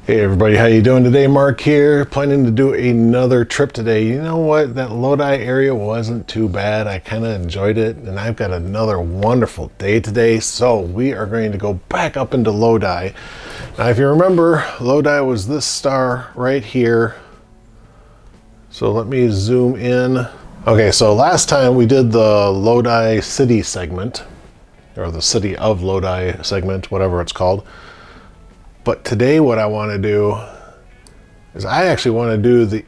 Hey everybody, how you doing today? Mark here, planning to do another trip today. You know what, that Lodi area wasn't too bad. I kind of enjoyed it, and I've got another wonderful day today. So we are going to go back up into Lodi. Now if you remember, Lodi was this star right here. So let me zoom in. Okay, so last time we did the Lodi city segment, or the city of Lodi segment, whatever it's called. But today what I want to do is I actually want to do the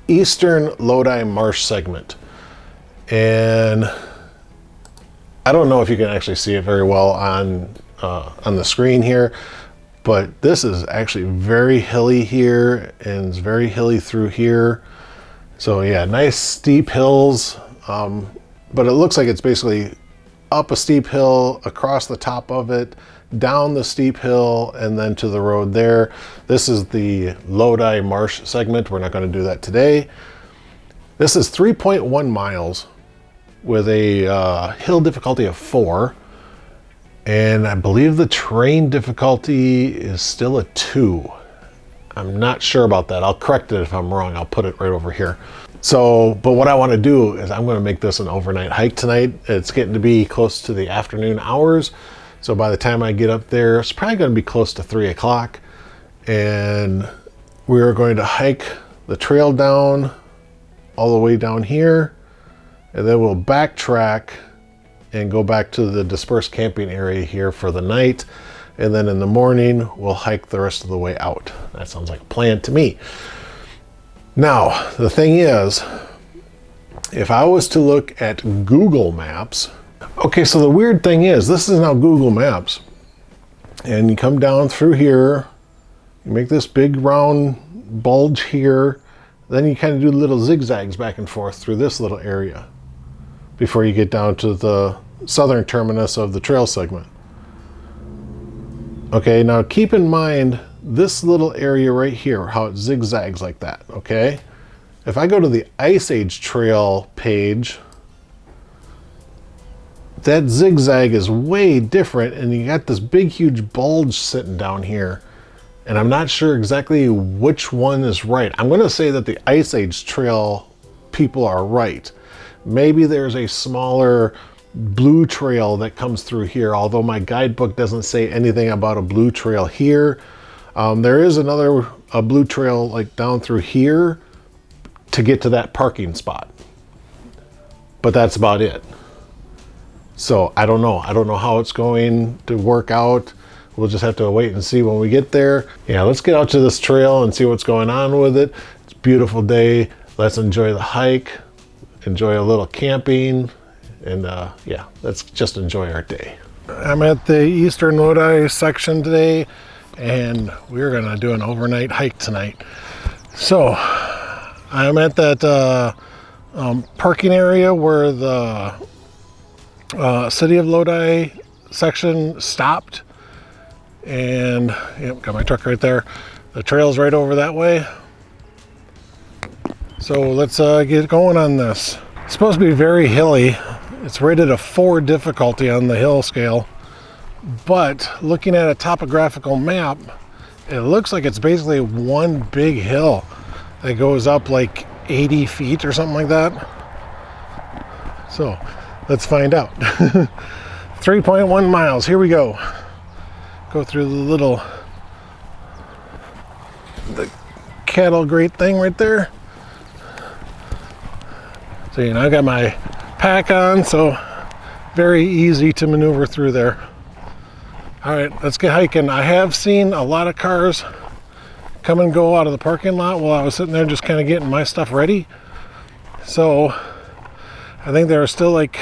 Eastern Lodi Marsh segment. And I don't know if you can actually see it very well on the screen here, but this is actually very hilly here, and it's very hilly through here. So yeah, nice steep hills, but it looks like it's basically up a steep hill, across the top of it, down the steep hill, and then to the road there. This is the Lodi Marsh segment. We're not going to do that today. This is 3.1 miles with a hill difficulty of 4. And I believe the terrain difficulty is still a 2. I'm not sure about that. I'll correct it if I'm wrong. I'll put it right over here. So, but what I want to do is I'm going to make this an overnight hike tonight. It's getting to be close to the afternoon hours. So by the time I get up there, it's probably going to be close to 3 o'clock. And we're going to hike the trail down all the way down here. And then we'll backtrack and go back to the dispersed camping area here for the night. And then in the morning, we'll hike the rest of the way out. That sounds like a plan to me. Now, the thing is, if I was to look at Google Maps, okay, so the weird thing is, this is now Google Maps. And you come down through here, you make this big round bulge here, then you kind of do little zigzags back and forth through this little area before you get down to the southern terminus of the trail segment. Okay, now keep in mind this little area right here, how it zigzags like that, okay? If I go to the Ice Age Trail page, that zigzag is way different, and you got this big huge bulge sitting down here, and I'm not sure exactly which one is right. I'm going to say that the Ice Age Trail people are right. Maybe there's a smaller blue trail that comes through here, although my guidebook doesn't say anything about a blue trail here. There is another blue trail like down through here to get to that parking spot, but that's about it. So I don't know how it's going to work out. We'll just have to wait and see when we get there. Yeah, let's get out to this trail and see what's going on with it. It's a beautiful day. Let's enjoy the hike, enjoy a little camping, and yeah, let's just enjoy our day. I'm at the Eastern Lodi section today, and we're gonna do an overnight hike tonight. So I'm at that parking area where the City of Lodi section stopped, and yep, got my truck right there. The trail's right over that way. So let's get going on this. It's supposed to be very hilly. It's rated a 4 difficulty on the hill scale, but looking at a topographical map, it looks like it's basically one big hill that goes up like 80 feet or something like that. So let's find out. 3.1 miles, here we go. Go through the cattle grate thing right there. So, you know, I got my pack on, so very easy to maneuver through there. All right, let's get hiking. I have seen a lot of cars come and go out of the parking lot while I was sitting there just kind of getting my stuff ready. So I think there are still like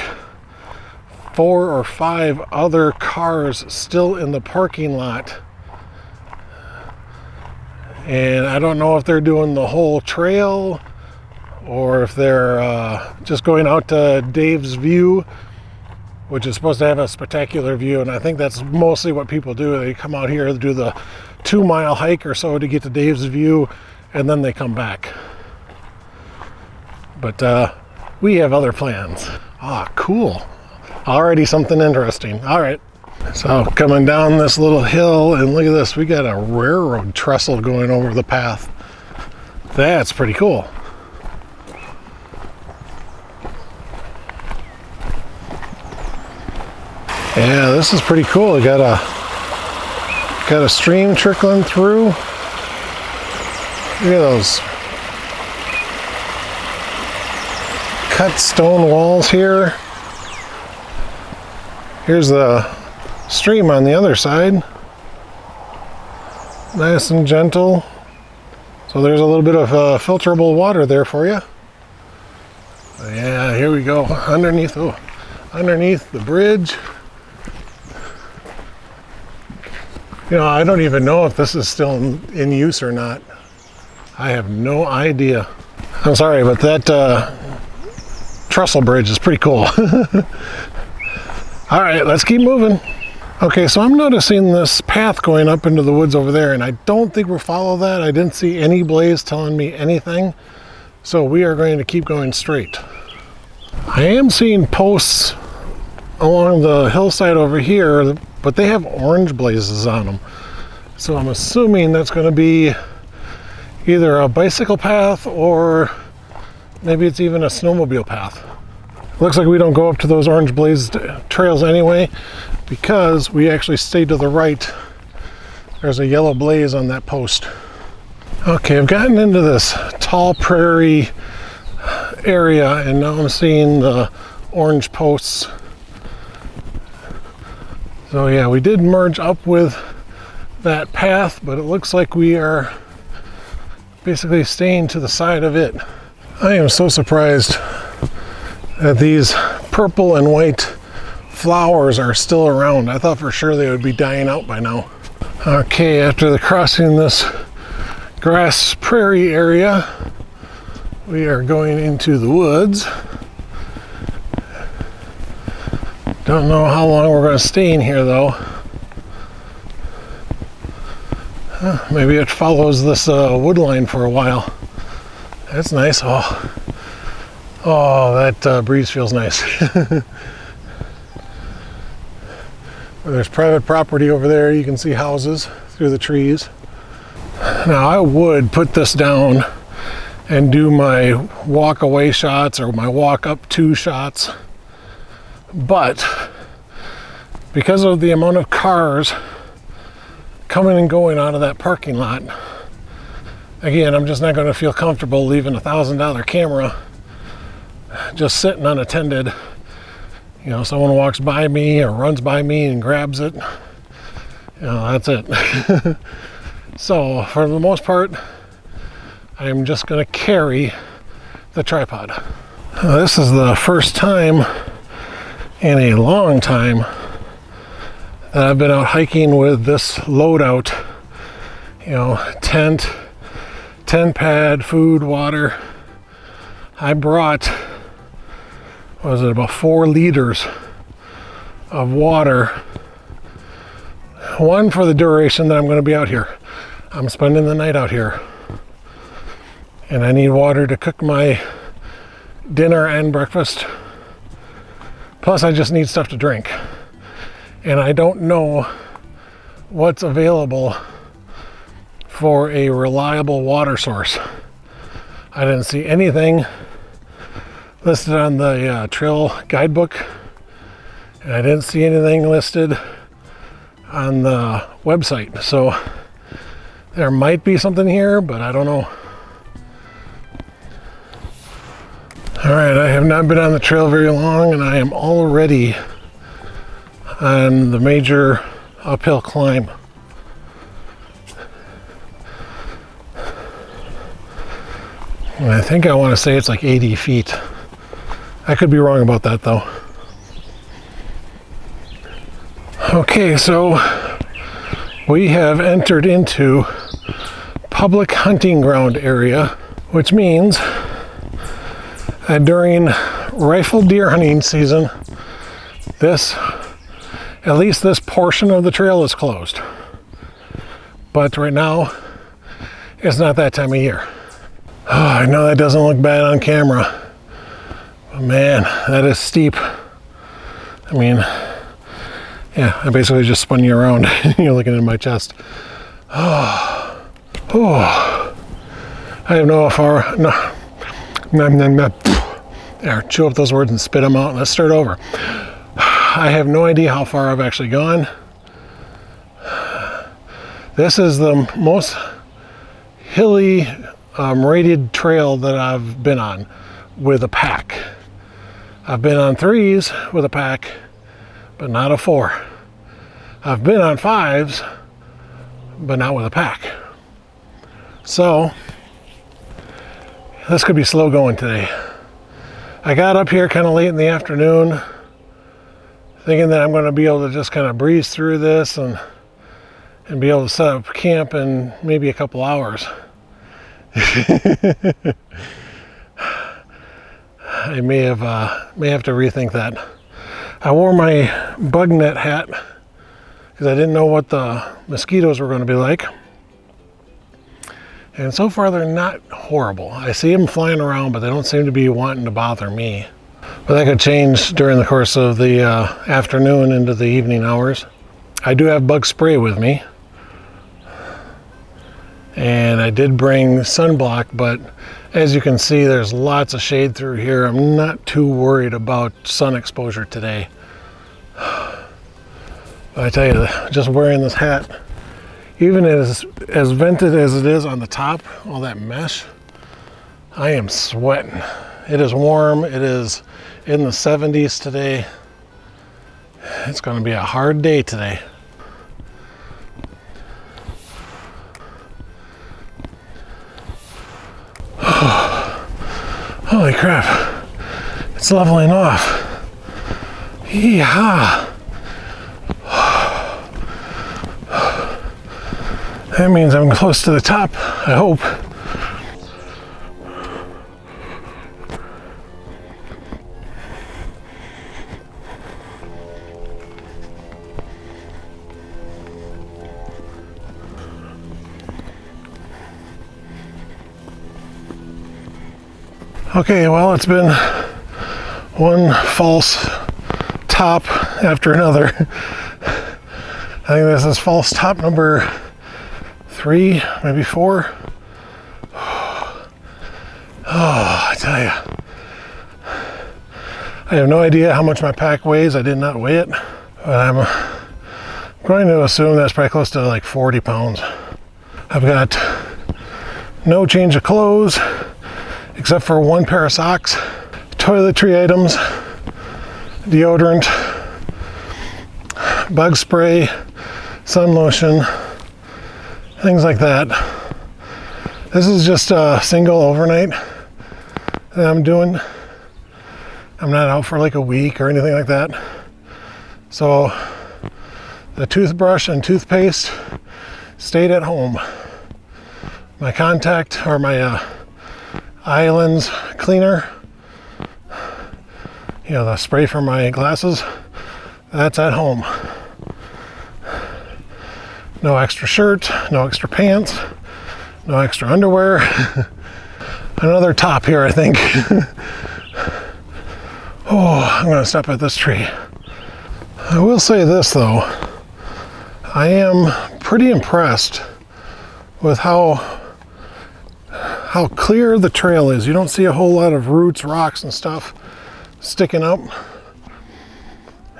4 or 5 other cars still in the parking lot. And I don't know if they're doing the whole trail or if they're just going out to Dave's View, which is supposed to have a spectacular view. And I think that's mostly what people do. They come out here to do the 2-mile hike or so to get to Dave's View, and then they come back. But we have other plans. Ah, cool. Already something interesting. All right, So coming down this little hill, and look at this, we got a railroad trestle going over the path. That's pretty cool. Yeah, this is pretty cool. We got a stream trickling through. Look at those cut stone walls here. Here's the stream on the other side. Nice and gentle. So there's a little bit of filterable water there for you. Yeah, here we go. Underneath the bridge. You know, I don't even know if this is still in use or not. I have no idea. I'm sorry, but that trestle bridge is pretty cool. All right, let's keep moving. Okay, so I'm noticing this path going up into the woods over there, and I don't think we'll follow that. I didn't see any blaze telling me anything. So we are going to keep going straight. I am seeing posts along the hillside over here, but they have orange blazes on them. So I'm assuming that's going to be either a bicycle path or maybe it's even a snowmobile path. Looks like we don't go up to those orange blazed trails anyway, because we actually stayed to the right. There's a yellow blaze on that post. Okay, I've gotten into this tall prairie area, and now I'm seeing the orange posts. So yeah, we did merge up with that path, but it looks like we are basically staying to the side of it. I am so surprised that these purple and white flowers are still around. I thought for sure they would be dying out by now. Okay, after crossing this grass prairie area, we are going into the woods. Don't know how long we're going to stay in here though. Maybe it follows this wood line for a while. That's nice. Oh, that breeze feels nice. There's private property over there. You can see houses through the trees. Now I would put this down and do my walk away shots or my walk up to shots, but because of the amount of cars coming and going out of that parking lot, again, I'm just not going to feel comfortable leaving a $1,000 camera just sitting unattended. You know, someone walks by me or runs by me and grabs it, you know, that's it. So for the most part, I'm just going to carry the tripod. This is the first time in a long time that I've been out hiking with this loadout. You know, tent pad, food, water. I brought, what was it, about 4 liters of water. One for the duration that I'm going to be out here. I'm spending the night out here. And I need water to cook my dinner and breakfast. Plus I just need stuff to drink. And I don't know what's available for a reliable water source. I didn't see anything listed on the trail guidebook, and I didn't see anything listed on the website. So there might be something here, but I don't know. All right, I have not been on the trail very long, and I am already on the major uphill climb. And I think I want to say it's like 80 feet. I could be wrong about that though. Okay, so we have entered into public hunting ground area, which means that during rifle deer hunting season, at least this portion of the trail is closed. But right now, it's not that time of year. Oh, I know that doesn't look bad on camera, but man, that is steep. I mean, Yeah, I basically just spun you around. You're looking at my chest. Oh, I have no far. No. There, chew up those words and spit them out. Let's start over. I have no idea how far I've actually gone. This is the most hilly, rated trail that I've been on with a pack. I've been on 3s with a pack, but not a 4. I've been on 5s, but not with a pack. So, this could be slow going today. I got up here kind of late in the afternoon, thinking that I'm going to be able to just kind of breeze through this and be able to set up camp in maybe a couple hours. I may have to rethink that. I wore my bug net hat because I didn't know what the mosquitoes were going to be like. And so far they're not horrible. I see them flying around, but they don't seem to be wanting to bother me. But that could change during the course of the afternoon into the evening hours. I do have bug spray with me. And I did bring sunblock, but as you can see, there's lots of shade through here. I'm not too worried about sun exposure today. But I tell you, just wearing this hat, even as vented as it is on the top, all that mesh, I am sweating. It is warm. It is in the 70s today. It's going to be a hard day today. Holy crap, it's leveling off. Yeehaw. That means I'm close to the top, I hope. Okay, well, it's been one false top after another. I think this is false top number 3, maybe 4. Oh, I tell you. I have no idea how much my pack weighs. I did not weigh it, but I'm going to assume that's probably close to like 40 pounds. I've got no change of clothes, except for one pair of socks, toiletry items, deodorant, bug spray, sun lotion, things like that. This is just a single overnight that I'm doing. I'm not out for like a week or anything like that. So the toothbrush and toothpaste stayed at home. My contact or my Islands cleaner, you know, the spray for my glasses, that's at home. No extra shirt, no extra pants, no extra underwear. Another top here, I think. Oh, I'm gonna stop at this tree. I will say this though, I am pretty impressed with how clear the trail is. You don't see a whole lot of roots, rocks, and stuff sticking up.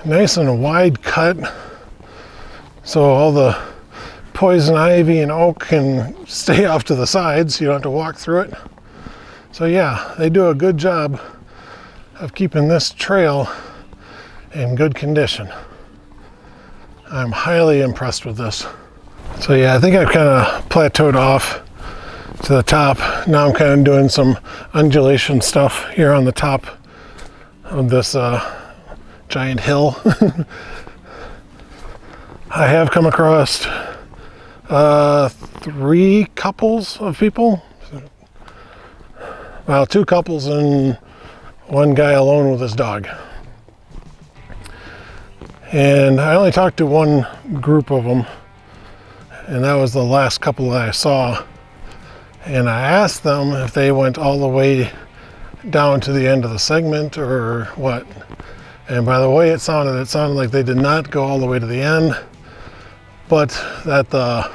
Nice and wide cut, so all the poison ivy and oak can stay off to the sides. You don't have to walk through it. So yeah, they do a good job of keeping this trail in good condition. I'm highly impressed with this. So yeah, I think I've kind of plateaued off to the top. Now I'm kind of doing some undulation stuff here on the top of this giant hill. I have come across 3 couples of people. Well, 2 couples and 1 guy alone with his dog. And I only talked to 1 group of them, and that was the last couple that I saw. And I asked them if they went all the way down to the end of the segment or what. And by the way it sounded like they did not go all the way to the end, but at the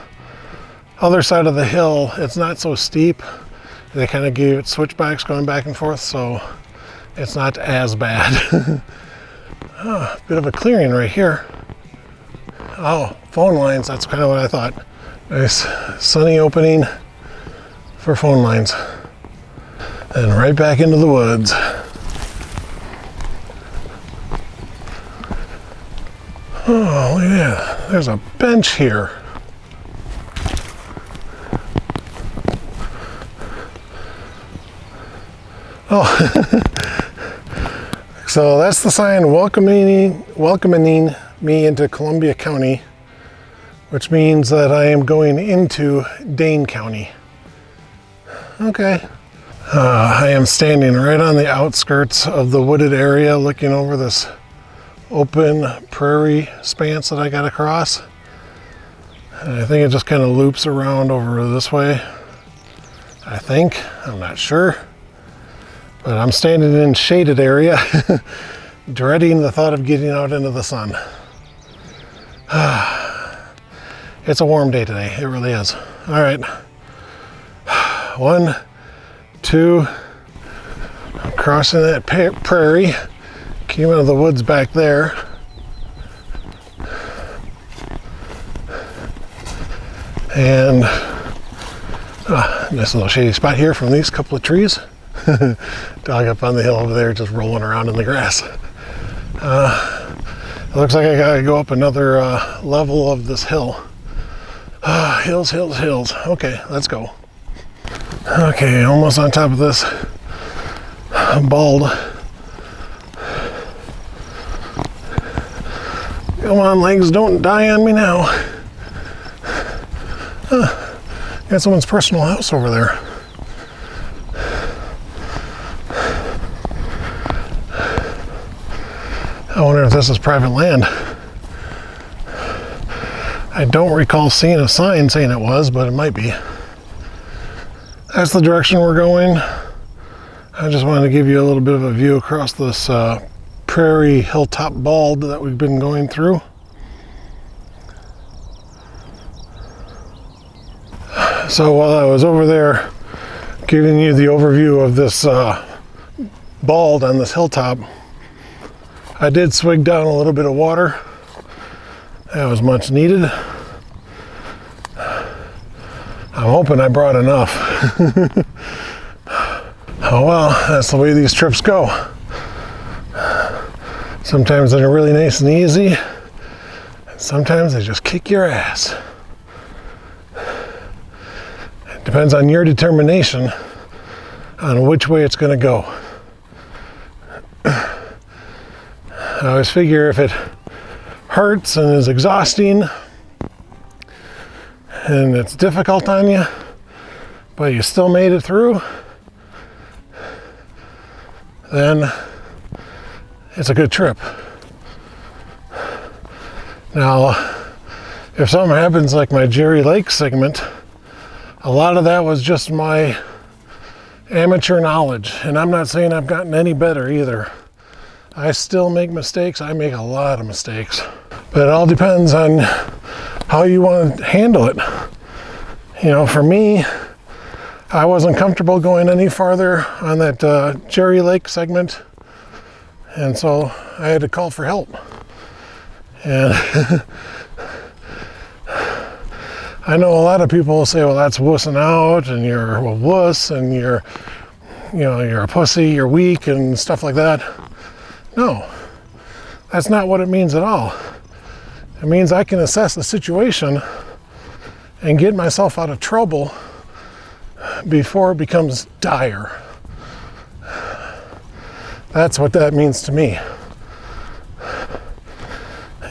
other side of the hill, it's not so steep. They kind of gave it switchbacks going back and forth, so it's not as bad. Bit of a clearing right here. Oh, phone lines, that's kind of what I thought. Nice sunny opening for phone lines. And right back into the woods. Oh, look at that. There's a bench here. Oh, so that's the sign welcoming me into Columbia County, which means that I am going into Dane County. Okay. I am standing right on the outskirts of the wooded area, looking over this open prairie expanse that I got across. And I think it just kind of loops around over this way. I think, I'm not sure. But I'm standing in shaded area, dreading the thought of getting out into the sun. It's a warm day today, it really is. All right, 1, 2, I'm crossing that prairie, came out of the woods back there. And nice little shady spot here from these couple of trees. Dog up on the hill over there just rolling around in the grass. It looks like I gotta go up another level of this hill. Hills, hills, hills. Okay, let's go. Okay, almost on top of this bald. Come on, legs, don't die on me now. Got someone's personal house over there. I wonder if this is private land. I don't recall seeing a sign saying it was, but it might be. That's the direction we're going. I just wanted to give you a little bit of a view across this prairie hilltop bald that we've been going through. So while I was over there giving you the overview of this bald on this hilltop, I did swig down a little bit of water. That was much needed. I'm hoping I brought enough. Oh well, that's the way these trips go. Sometimes they're really nice and easy, and sometimes they just kick your ass. It depends on your determination on which way it's going to go. I always figure if it hurts and is exhausting and it's difficult on you, but you still made it through, then it's a good trip. Now, if something happens like my Jerry Lake segment, a lot of that was just my amateur knowledge, and I'm not saying I've gotten any better either. I still make mistakes. I make a lot of mistakes. But it all depends on how you want to handle it. You know, for me, I wasn't comfortable going any farther on that Jerry Lake segment. And so I had to call for help. And I know a lot of people will say, well, that's wussing out, and you're a wuss, and you're a pussy, you're weak, and stuff like that. No, that's not what it means at all. It means I can assess the situation and get myself out of trouble before it becomes dire. That's what that means to me.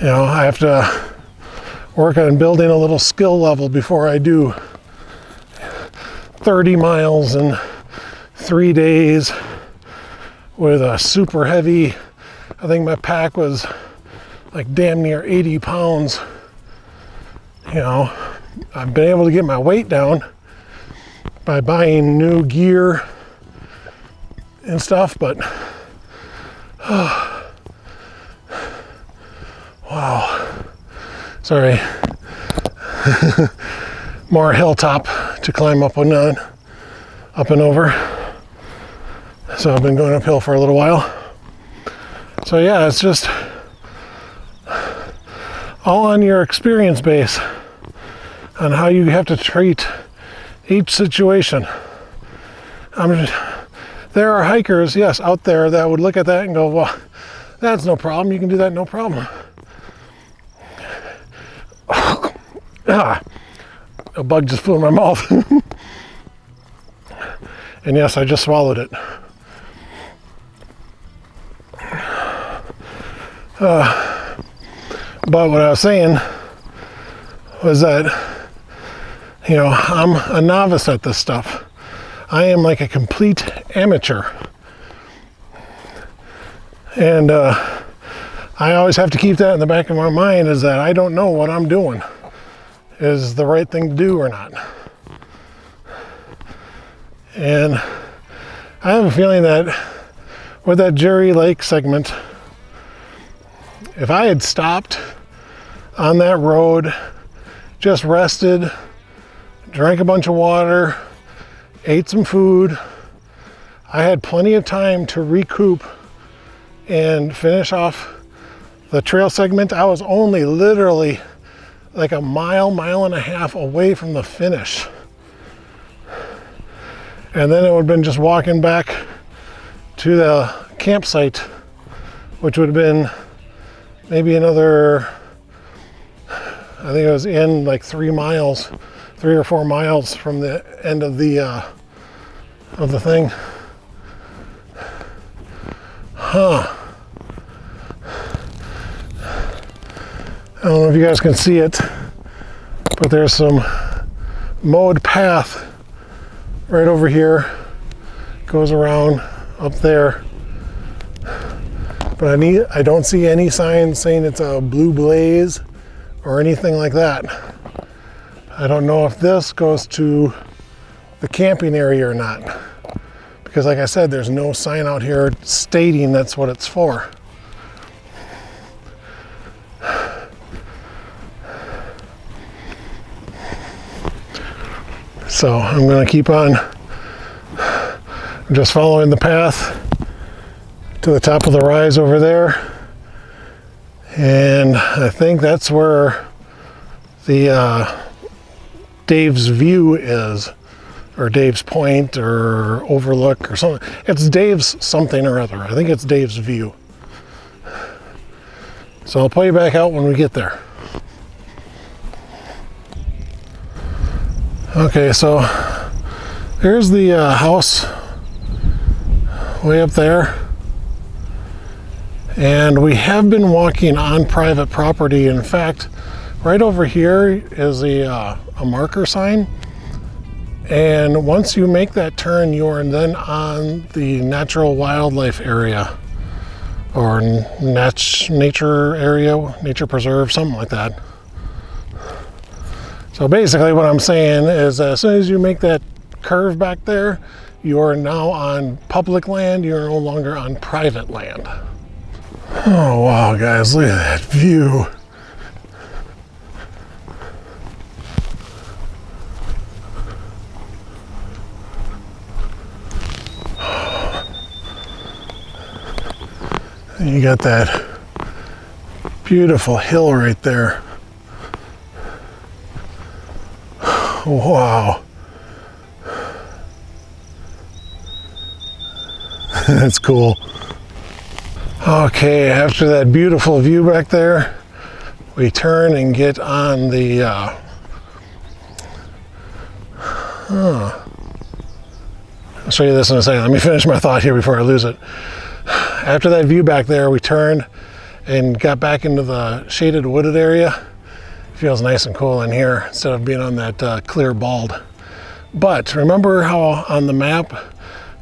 You know, I have to work on building a little skill level before I do 30 miles in 3 days with a super heavy, I think my pack was like damn near 80 pounds. You know, I've been able to get my weight down by buying new gear and stuff, but Wow. Sorry. More hilltop to climb up and on, up and over. So I've been going uphill for a little while. So yeah, it's just all on your experience base on how you have to treat each situation. There are hikers, yes, out there that would look at that and go, well, that's no problem. You can do that, no problem. A bug just flew in my mouth. And yes, I just swallowed it. But what I was saying was that, you know, I'm a novice at this stuff. I am like a complete amateur. And I always have to keep that in the back of my mind, is that I don't know what I'm doing is the right thing to do or not. And I have a feeling that with that Jerry Lake segment, if I had stopped on that road, just rested, drank a bunch of water, ate some food, I had plenty of time to recoup and finish off the trail segment. I was only literally like a mile and a half away from the finish. And then it would have been just walking back to the campsite, which would have been maybe another, I think it was in like 3 or 4 miles from the end of the thing. Huh. I don't know if you guys can see it, but there's some mowed path right over here. Goes around up there. But I don't see any signs saying it's a blue blaze or anything like that. I don't know if this goes to the camping area or not. Because like I said, there's no sign out here stating that's what it's for. So I'm going to keep on just following the path to the top of the rise over there. And I think that's where the Dave's View is, or Dave's Point, or Overlook, or something. It's Dave's something or other. I think it's Dave's View. So I'll pull you back out when we get there. Okay, so here's the house way up there. And we have been walking on private property. In fact, right over here is a marker sign. And once you make that turn, you are then on the natural wildlife area, or nature area, nature preserve, something like that. So basically what I'm saying is that as soon as you make that curve back there, you are now on public land, you're no longer on private land. Oh wow, guys, look at that view. And you got that beautiful hill right there. Wow. That's cool. Okay, after that beautiful view back there, we turn and get on the I'll show you this in a second. Let me finish my thought here before I lose it. After that view back there, we turned and got back into the shaded wooded area. It feels nice and cool in here instead of being on that clear bald. But remember how on the map,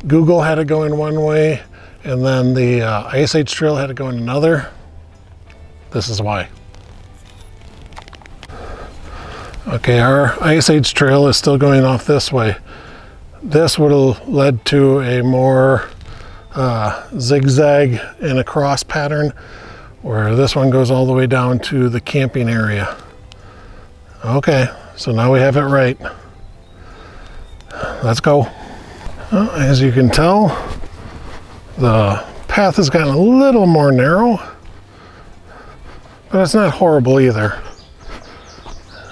Google had it going one way and then the Ice Age Trail had to go in another? This is why. Okay, our Ice Age Trail is still going off this way. This would have led to a more zigzag and a cross pattern, where this one goes all the way down to the camping area. Okay, so now we have it right. Let's go. Well, as you can tell, the path has gotten a little more narrow, but it's not horrible either.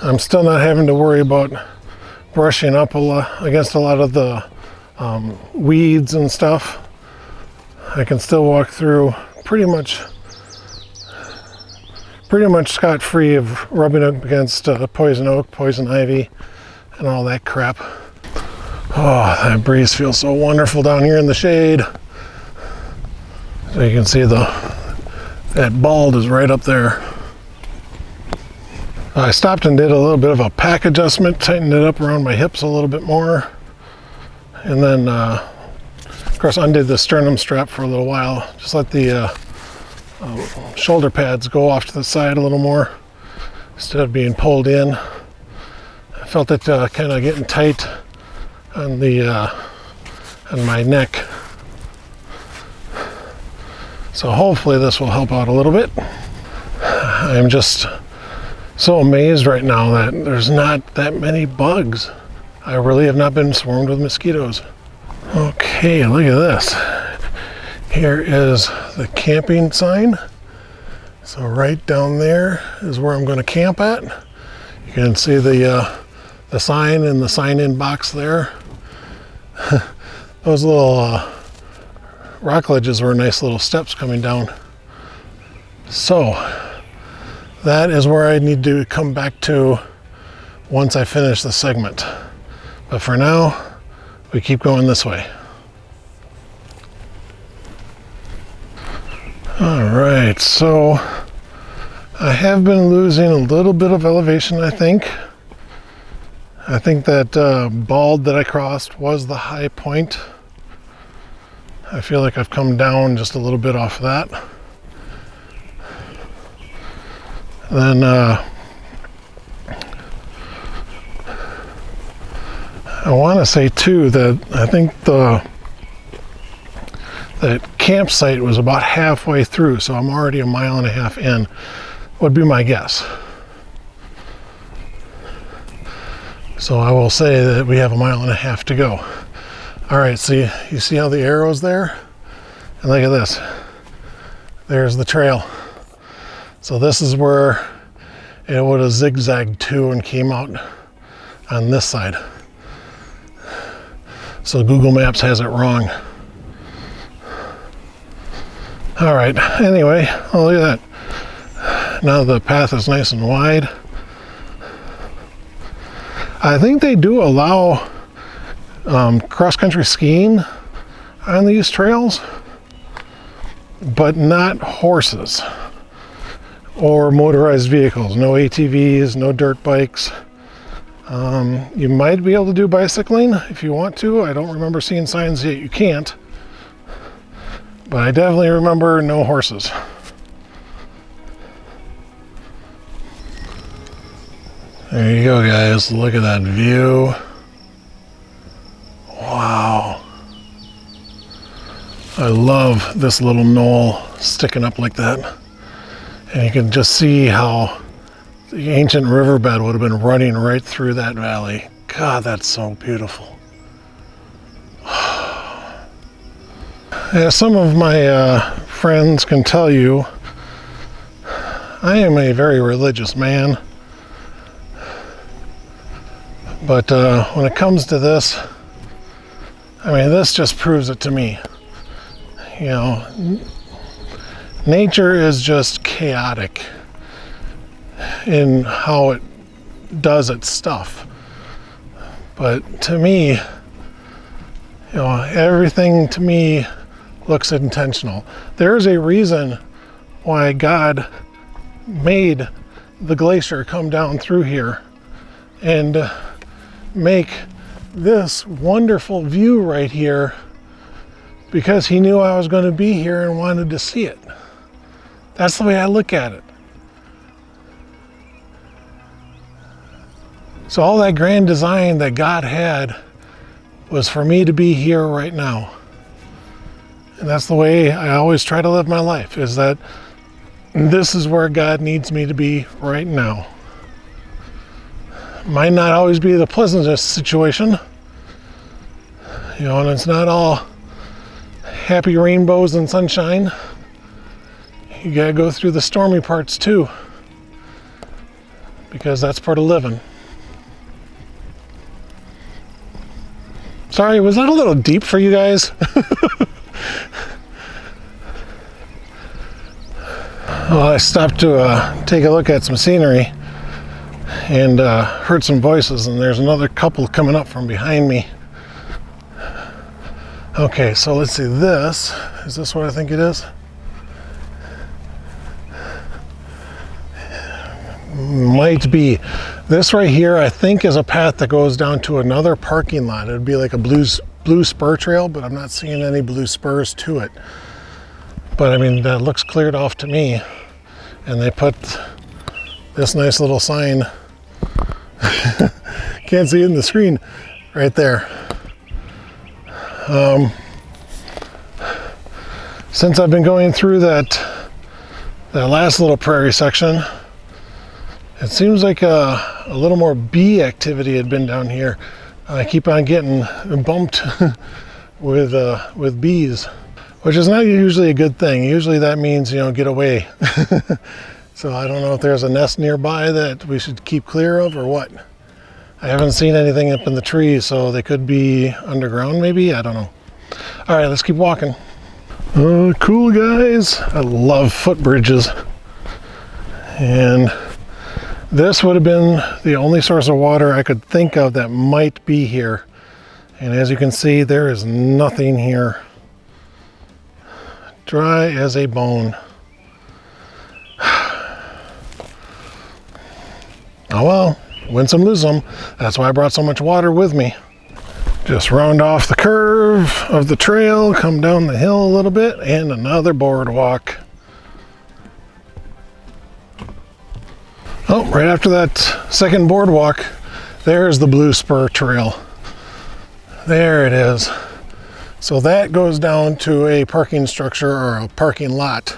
I'm still not having to worry about brushing up against a lot of the weeds and stuff. I can still walk through pretty much scot-free of rubbing up against poison oak, poison ivy, and all that crap. Oh, that breeze feels so wonderful down here in the shade. So you can see that bald is right up there. I stopped and did a little bit of a pack adjustment, tightened it up around my hips a little bit more, and then of course undid the sternum strap for a little while. Just let the shoulder pads go off to the side a little more instead of being pulled in. I felt it kind of getting tight on my neck. So hopefully this will help out a little bit. I'm just so amazed right now that there's not that many bugs. I really have not been swarmed with mosquitoes. Okay, look at this. Here is the camping sign. So right down there is where I'm going to camp at. You can see the sign in the sign-in box there. Those little rock ledges were nice little steps coming down. So that is where I need to come back to once I finish the segment. But for now, we keep going this way. All right, so I have been losing a little bit of elevation, I think. I think that bald that I crossed was the high point. I feel like I've come down just a little bit off of that. Then I want to say too that I think that campsite was about halfway through, so I'm already 1.5 miles in, would be my guess. So I will say that we have 1.5 miles to go. All right, so you see how the arrow's there? And look at this. There's the trail. So this is where it would have zigzagged to and came out on this side. So Google Maps has it wrong. All right, anyway, oh, look at that. Now the path is nice and wide. I think they do allow cross-country skiing on these trails, but not horses or motorized vehicles. No ATVs, no dirt bikes. You might be able to do bicycling if you want to. I don't remember seeing signs yet you can't, but I definitely remember no horses. There you go, guys. Look at that view. Wow. I love this little knoll sticking up like that. And you can just see how the ancient riverbed would have been running right through that valley. God, that's so beautiful. As some of my friends can tell you, I am a very religious man. But when it comes to this, I mean, this just proves it to me. You know, nature is just chaotic in how it does its stuff. But to me, you know, everything to me looks intentional. There's a reason why God made the glacier come down through here and make this wonderful view right here, because he knew I was going to be here and wanted to see it. That's the way I look at it. So all that grand design that God had was for me to be here right now. And that's the way I always try to live my life, is that This is where God needs me to be right now. Might not always be the pleasantest situation, you know, and it's not all happy rainbows and sunshine. You gotta go through the stormy parts too, because that's part of living. Sorry, was that a little deep for you guys? Well, I stopped to take a look at some scenery and heard some voices, and there's another couple coming up from behind me. Okay, so let's see, is this what I think it is? Might be. This right here, I think, is a path that goes down to another parking lot. It would be like a blue spur trail, but I'm not seeing any blue spurs to it. But I mean, that looks cleared off to me. And they put this nice little sign, can't see it in the screen, right there. Since I've been going through that last little prairie section, it seems like a little more bee activity had been down here. I keep on getting bumped with bees, which is not usually a good thing. Usually that means, you know, get away. So I don't know if there's a nest nearby that we should keep clear of or what. I haven't seen anything up in the trees, so they could be underground maybe, I don't know. All right, let's keep walking. Cool guys, I love footbridges. And this would have been the only source of water I could think of that might be here. And as you can see, there is nothing here. Dry as a bone. Oh well, win some, lose some. That's why I brought so much water with me. Just round off the curve of the trail, come down the hill a little bit, and another boardwalk. Oh, right after that second boardwalk, there's the Blue Spur Trail. There it is. So that goes down to a parking structure or a parking lot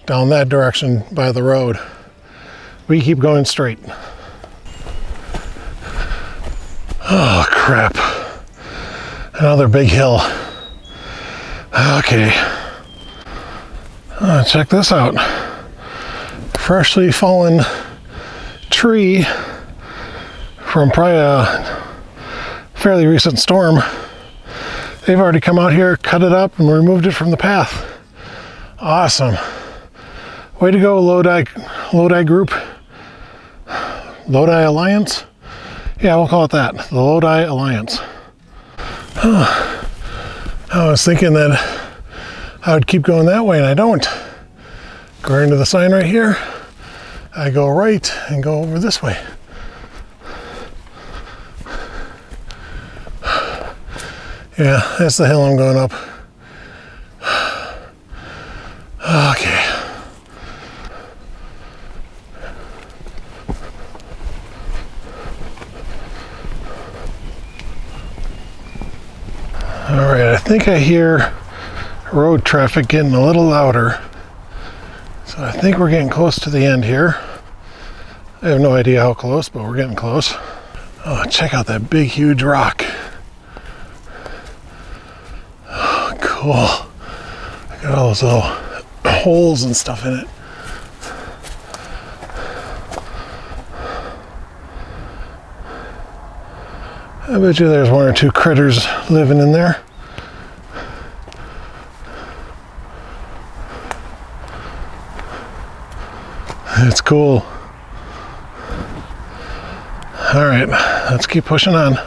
down that direction by the road. We keep going straight. Oh crap. Another big hill. Okay. Check this out. Freshly fallen tree from probably a fairly recent storm. They've already come out here, cut it up, and removed it from the path. Awesome. Way to go, Lodi group. Lodi Alliance? Yeah, we'll call it that. The Lodi Alliance. I was thinking that I would keep going that way, and I don't. According to the sign right here, I go right and go over this way. Yeah, that's the hill I'm going up. Okay. All right, I think I hear road traffic getting a little louder. So I think we're getting close to the end here. I have no idea how close, but we're getting close. Oh, check out that big, huge rock. Oh, cool. Look at all those little holes and stuff in it. I bet you there's one or two critters living in there. It's cool. All right, let's keep pushing on.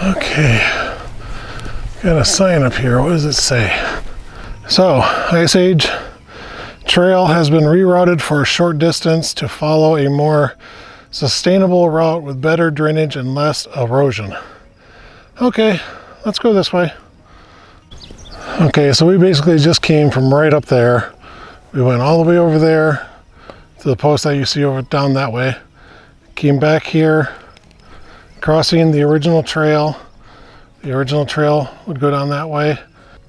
Okay, got a sign up here. What does it say? So, Ice Age trail has been rerouted for a short distance to follow a more sustainable route with better drainage and less erosion. Okay, let's go this way. Okay, so we basically just came from right up there. We went all the way over there to the post that you see over down that way. Came back here, crossing the original trail. The original trail would go down that way.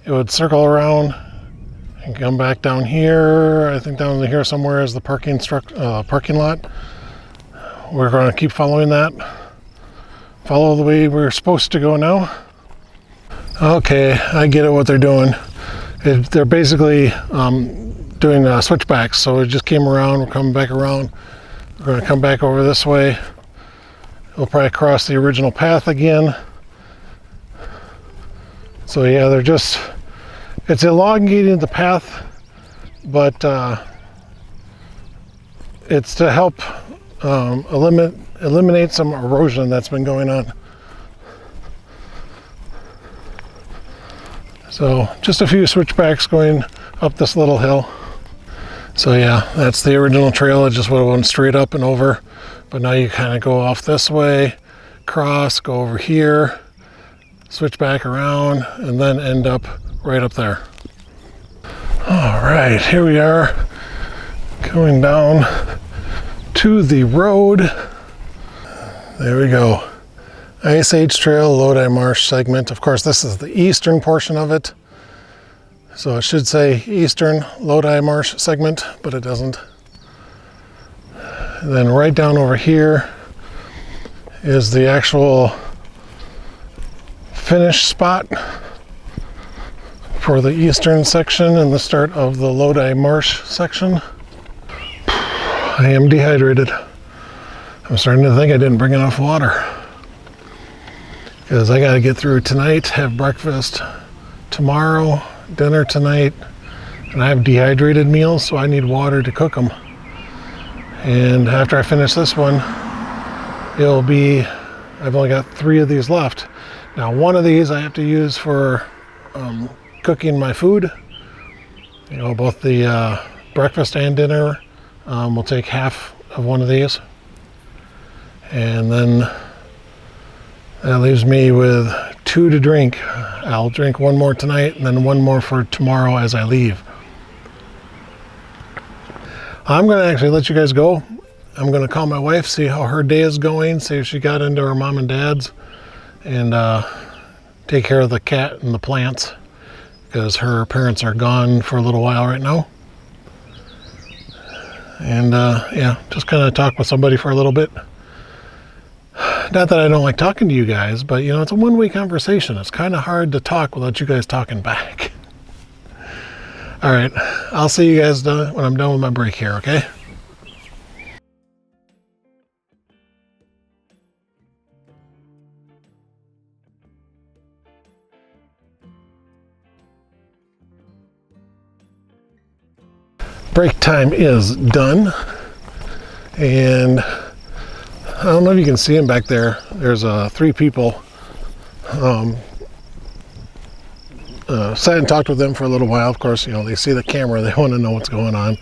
It would circle around And come back down here. I think down here somewhere is the parking lot. We're going to keep following that. Follow the way we're supposed to go now. Okay, I get it what they're doing. They're basically doing switchbacks. So we just came around, we're coming back around. We're going to come back over this way. We'll probably cross the original path again. So yeah, it's elongating the path, but it's to help eliminate some erosion that's been going on. So just a few switchbacks going up this little hill. So yeah, that's the original trail. It just would have went straight up and over, but now you kind of go off this way, cross, go over here, switch back around, and then end up right up there. All right, here we are going down to the road. There we go. Ice Age Trail, Lodi Marsh segment. Of course, this is the eastern portion of it. So it should say Eastern Lodi Marsh segment, but it doesn't. And then right down over here is the actual finish spot for the eastern section and the start of the Lodi Marsh section. I am dehydrated. I'm starting to think I didn't bring enough water, because I got to get through tonight, have breakfast tomorrow, dinner tonight, and I have dehydrated meals, so I need water to cook them. And after I finish this one, I've only got 3 of these left. Now, one of these I have to use for cooking my food. You know, both the breakfast and dinner will take half of one of these. And then that leaves me with 2 to drink. I'll drink 1 more tonight and then 1 more for tomorrow as I leave. I'm going to actually let you guys go. I'm going to call my wife, see how her day is going, see if she got into her mom and dad's, and take care of the cat and the plants, because her parents are gone for a little while right now. And yeah, just kind of talk with somebody for a little bit. Not that I don't like talking to you guys, but you know, it's a one-way conversation. It's kind of hard to talk without you guys talking back. All right, I'll see you guys when I'm done with my break here, okay? Break time is done, and I don't know if you can see them back there. There's 3 people. Sat and talked with them for a little while. Of course, you know, they see the camera, they want to know what's going on.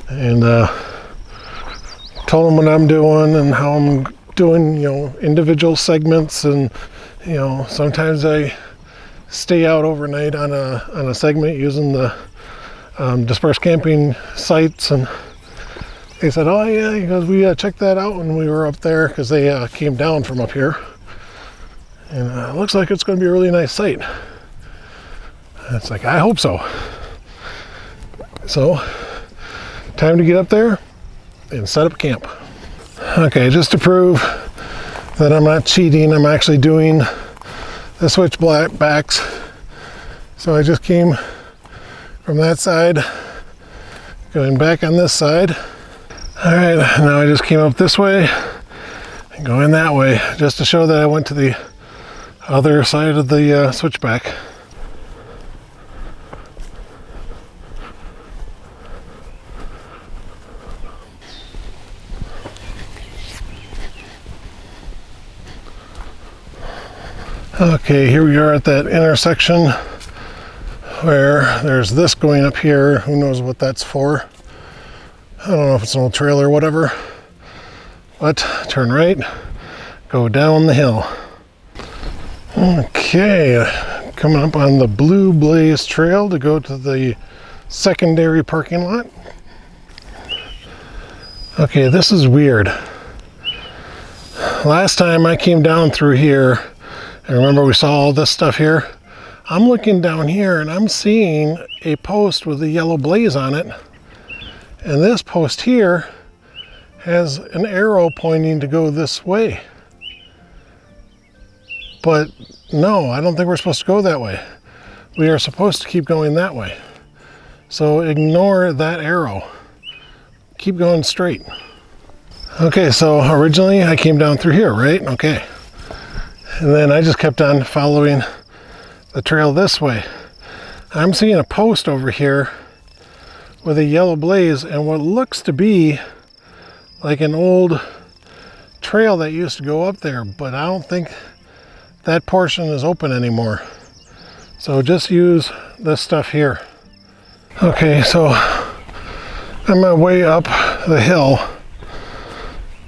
And told them what I'm doing and how I'm doing, you know, individual segments. And, you know, sometimes I stay out overnight on a segment using the dispersed camping sites. And they said, oh yeah, because we checked that out when we were up there, because they came down from up here. And it looks like it's going to be a really nice site. It's like, I hope so. So, time to get up there and set up camp. Okay, just to prove that I'm not cheating, I'm actually doing the switchbacks. So I just came from that side, going back on this side. All right, now I just came up this way and going that way, just to show that I went to the other side of the switchback. Okay, here we are at that intersection where there's this going up here. Who knows what that's for? I don't know if it's an old trail or whatever. But turn right, go down the hill. Okay, coming up on the Blue Blaze Trail to go to the secondary parking lot. Okay, this is weird. Last time I came down through here, and remember we saw all this stuff here? I'm looking down here and I'm seeing a post with a yellow blaze on it. And this post here has an arrow pointing to go this way. But no, I don't think we're supposed to go that way. We are supposed to keep going that way. So ignore that arrow. Keep going straight. Okay, so originally I came down through here, right? Okay. And then I just kept on following the trail this way. I'm seeing a post over here with a yellow blaze and what looks to be like an old trail that used to go up there, but I don't think that portion is open anymore. So just use this stuff here. Okay, so on my way up the hill,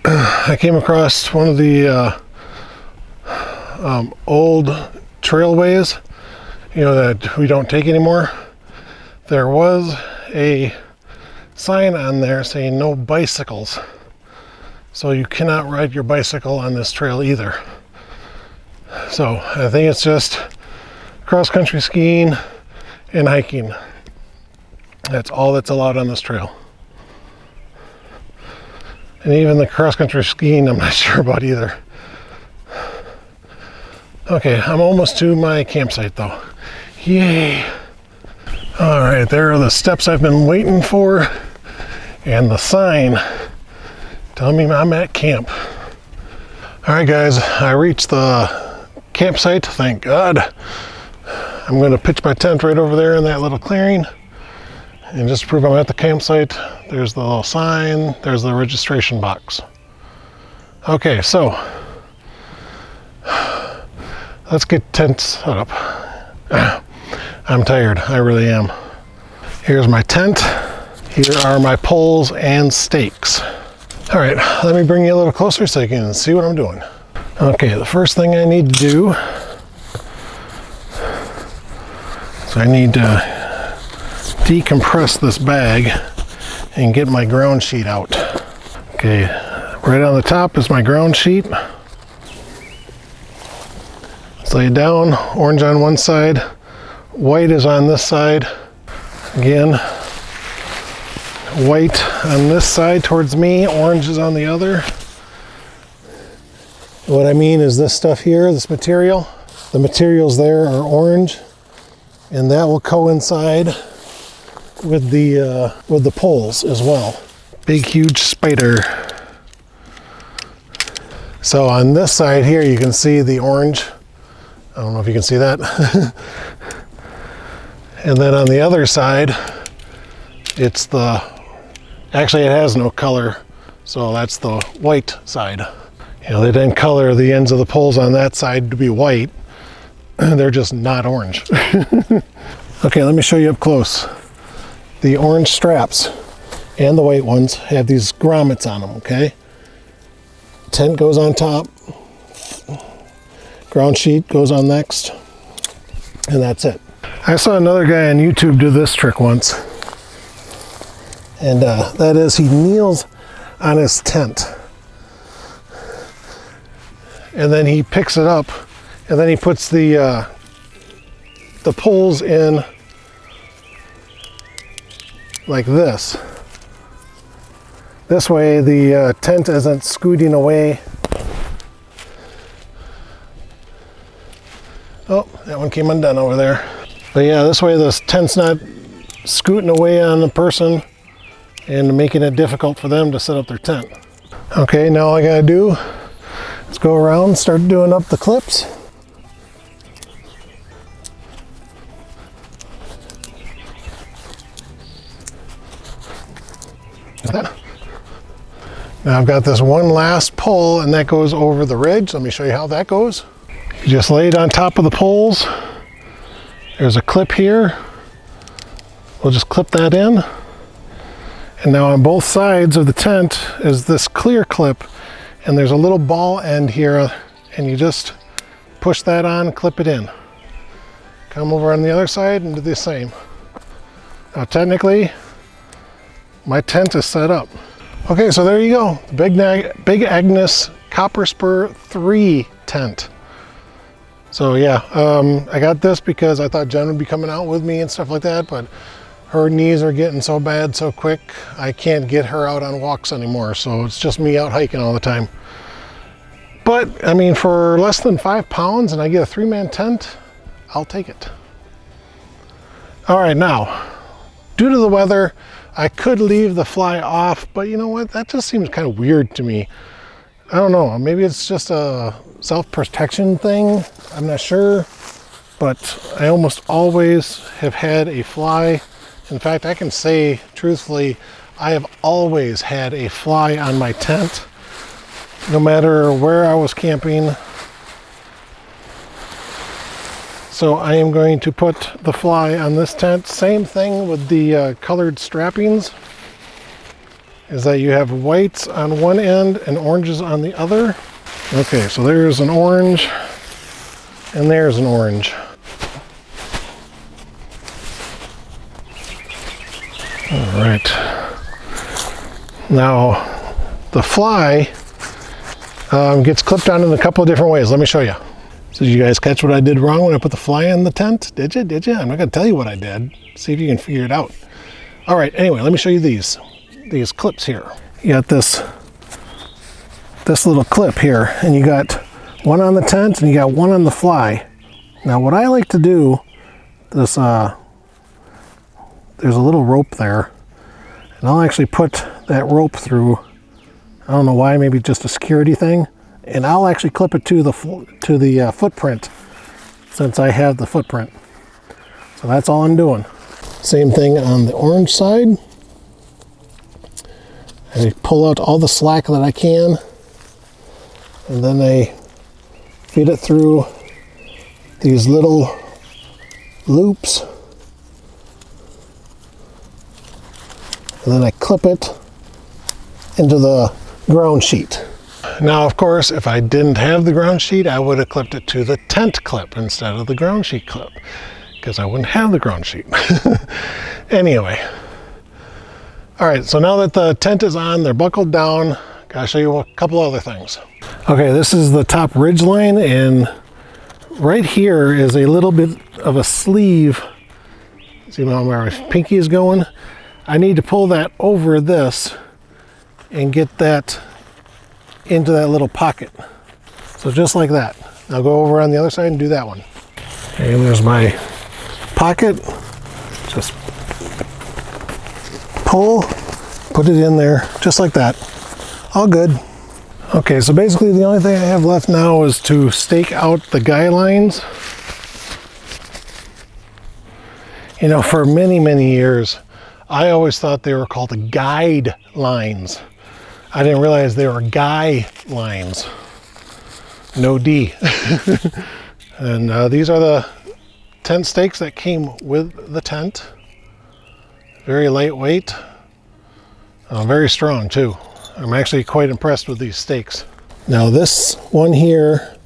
I came across one of the old trailways, you know, that we don't take anymore. There was a sign on there saying no bicycles. So you cannot ride your bicycle on this trail either. So I think it's just cross-country skiing and hiking. That's all that's allowed on this trail. And even the cross-country skiing, I'm not sure about either. Okay, I'm almost to my campsite though. Yay! All right, there are the steps I've been waiting for and the sign telling me I'm at camp. All right, guys, I reached the campsite, thank God. I'm gonna pitch my tent right over there in that little clearing. And just to prove I'm at the campsite, there's the little sign, there's the registration box. Okay, so let's get tents set up. I'm tired, I really am. Here's my tent. Here are my poles and stakes. All right, let me bring you a little closer so you can see what I'm doing. Okay, the first thing I need to do, so I need to decompress this bag and get my ground sheet out. Okay, right on the top is my ground sheet. Let's lay it down, orange on one side, white is on this side. Again, white on this side towards me, orange is on the other. What I mean is this stuff here, this material, the materials there are orange, and that will coincide with the poles as well. Big huge spider. So on this side here you can see the orange. I don't know if you can see that. And then on the other side it's actually it has no color, so that's the white side. You know, they didn't color the ends of the poles on that side to be white. They're just not orange. Okay, let me show you up close. The orange straps and the white ones have these grommets on them, okay? Tent goes on top, ground sheet goes on next, and that's it. I saw another guy on YouTube do this trick once, and that is he kneels on his tent, and then he picks it up, and then he puts the poles in like this. This way the tent isn't scooting away. Oh, that one came undone over there. But yeah, this way the tent's not scooting away on the person and making it difficult for them to set up their tent. Okay, now all I gotta do is go around and start doing up the clips. Now I've got this one last pole and that goes over the ridge. Let me show you how that goes. You just lay it on top of the poles. There's a clip here. We'll just clip that in. And now on both sides of the tent is this clear clip, and there's a little ball end here, and you just push that on, clip it in. Come over on the other side and do the same. Now technically, my tent is set up. Okay, so there you go. The Big Agnes Copper Spur 3 tent. So yeah, I got this because I thought Jen would be coming out with me and stuff like that, but her knees are getting so bad so quick, I can't get her out on walks anymore. So it's just me out hiking all the time. But I mean, for less than 5 pounds and I get a 3-man tent, I'll take it. All right, now, due to the weather, I could leave the fly off, but you know what? That just seems kind of weird to me. I don't know, maybe it's just a self-protection thing. I'm not sure, but I almost always have had a fly. In fact, I can say truthfully, I have always had a fly on my tent, no matter where I was camping. So I am going to put the fly on this tent. Same thing with the colored strappings, is that you have whites on one end and oranges on the other. Okay, so there's an orange and there's an orange. All right. Now, the fly gets clipped on in a couple of different ways. Let me show you. So did you guys catch what I did wrong when I put the fly in the tent? Did you? Did you? I'm not going to tell you what I did. See if you can figure it out. All right, anyway, let me show you these clips here. You got this little clip here, and you got one on the tent and you got one on the fly. Now what I like to do, there's a little rope there, and I'll actually put that rope through. I don't know why, maybe just a security thing, and I'll actually clip it to the footprint, since I have the footprint. So that's all I'm doing. Same thing on the orange side. I pull out all the slack that I can, and then I feed it through these little loops, and then I clip it into the ground sheet. Now, of course, if I didn't have the ground sheet, I would have clipped it to the tent clip instead of the ground sheet clip, because I wouldn't have the ground sheet. Anyway, all right, so now that the tent is on, they're buckled down, gotta show you a couple other things. Okay, this is the top ridge line, and right here is a little bit of a sleeve. See where my pinky is going? I need to pull that over this and get that into that little pocket. So just like that. I'll go over on the other side and do that one. And there's my pocket. Just pull, put it in there, just like that. All good. Okay, so basically the only thing I have left now is to stake out the guy lines. You know, for many, many years, I always thought they were called guide lines. I didn't realize they were guy lines. No D. And these are the tent stakes that came with the tent. Very lightweight. Very strong too. I'm actually quite impressed with these stakes. Now this one here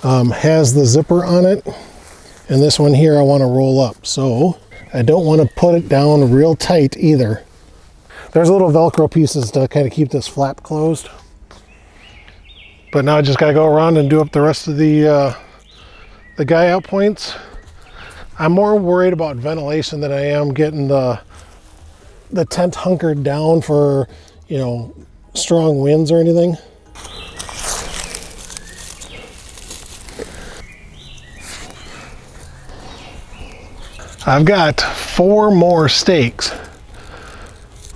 has the zipper on it, and this one here I want to roll up. So I don't want to put it down real tight either. There's little Velcro pieces to kind of keep this flap closed. But now I just got to go around and do up the rest of the guy out points. I'm more worried about ventilation than I am getting the tent hunkered down for, you know, strong winds or anything. I've got 4 more stakes,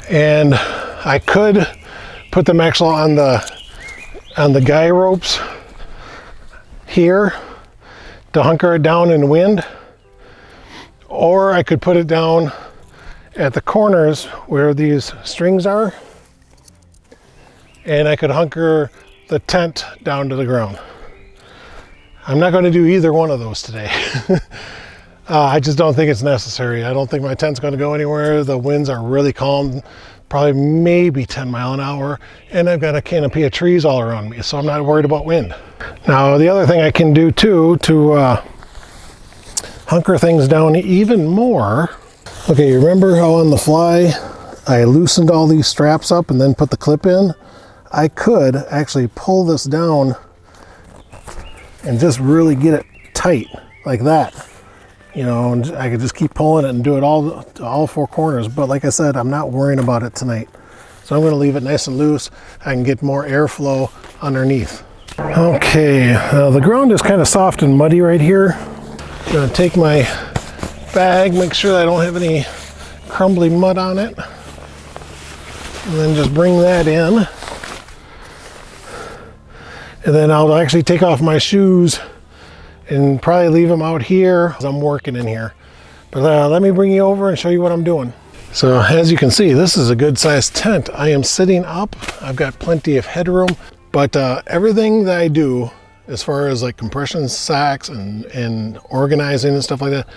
and I could put them actually on the guy ropes here to hunker it down in wind, or I could put it down at the corners where these strings are, and I could hunker the tent down to the ground. I'm not going to do either one of those today. I just don't think it's necessary. I don't think my tent's going to go anywhere. The winds are really calm, probably maybe 10 miles an hour, and I've got a canopy of trees all around me, so I'm not worried about wind. Now, the other thing I can do too to hunker things down even more. Okay, you remember how on the fly I loosened all these straps up and then put the clip in? I could actually pull this down and just really get it tight like that. You know, and I could just keep pulling it and do it all four corners. But like I said, I'm not worrying about it tonight. So I'm going to leave it nice and loose. I can get more airflow underneath. Okay, the ground is kind of soft and muddy right here. I'm going to take my bag, make sure that I don't have any crumbly mud on it. And then just bring that in. And then I'll actually take off my shoes and probably leave them out here as I'm working in here. But let me bring you over and show you what I'm doing. So as you can see, this is a good sized tent. I am sitting up. I've got plenty of headroom, but everything that I do as far as like compression sacks and organizing and stuff like that,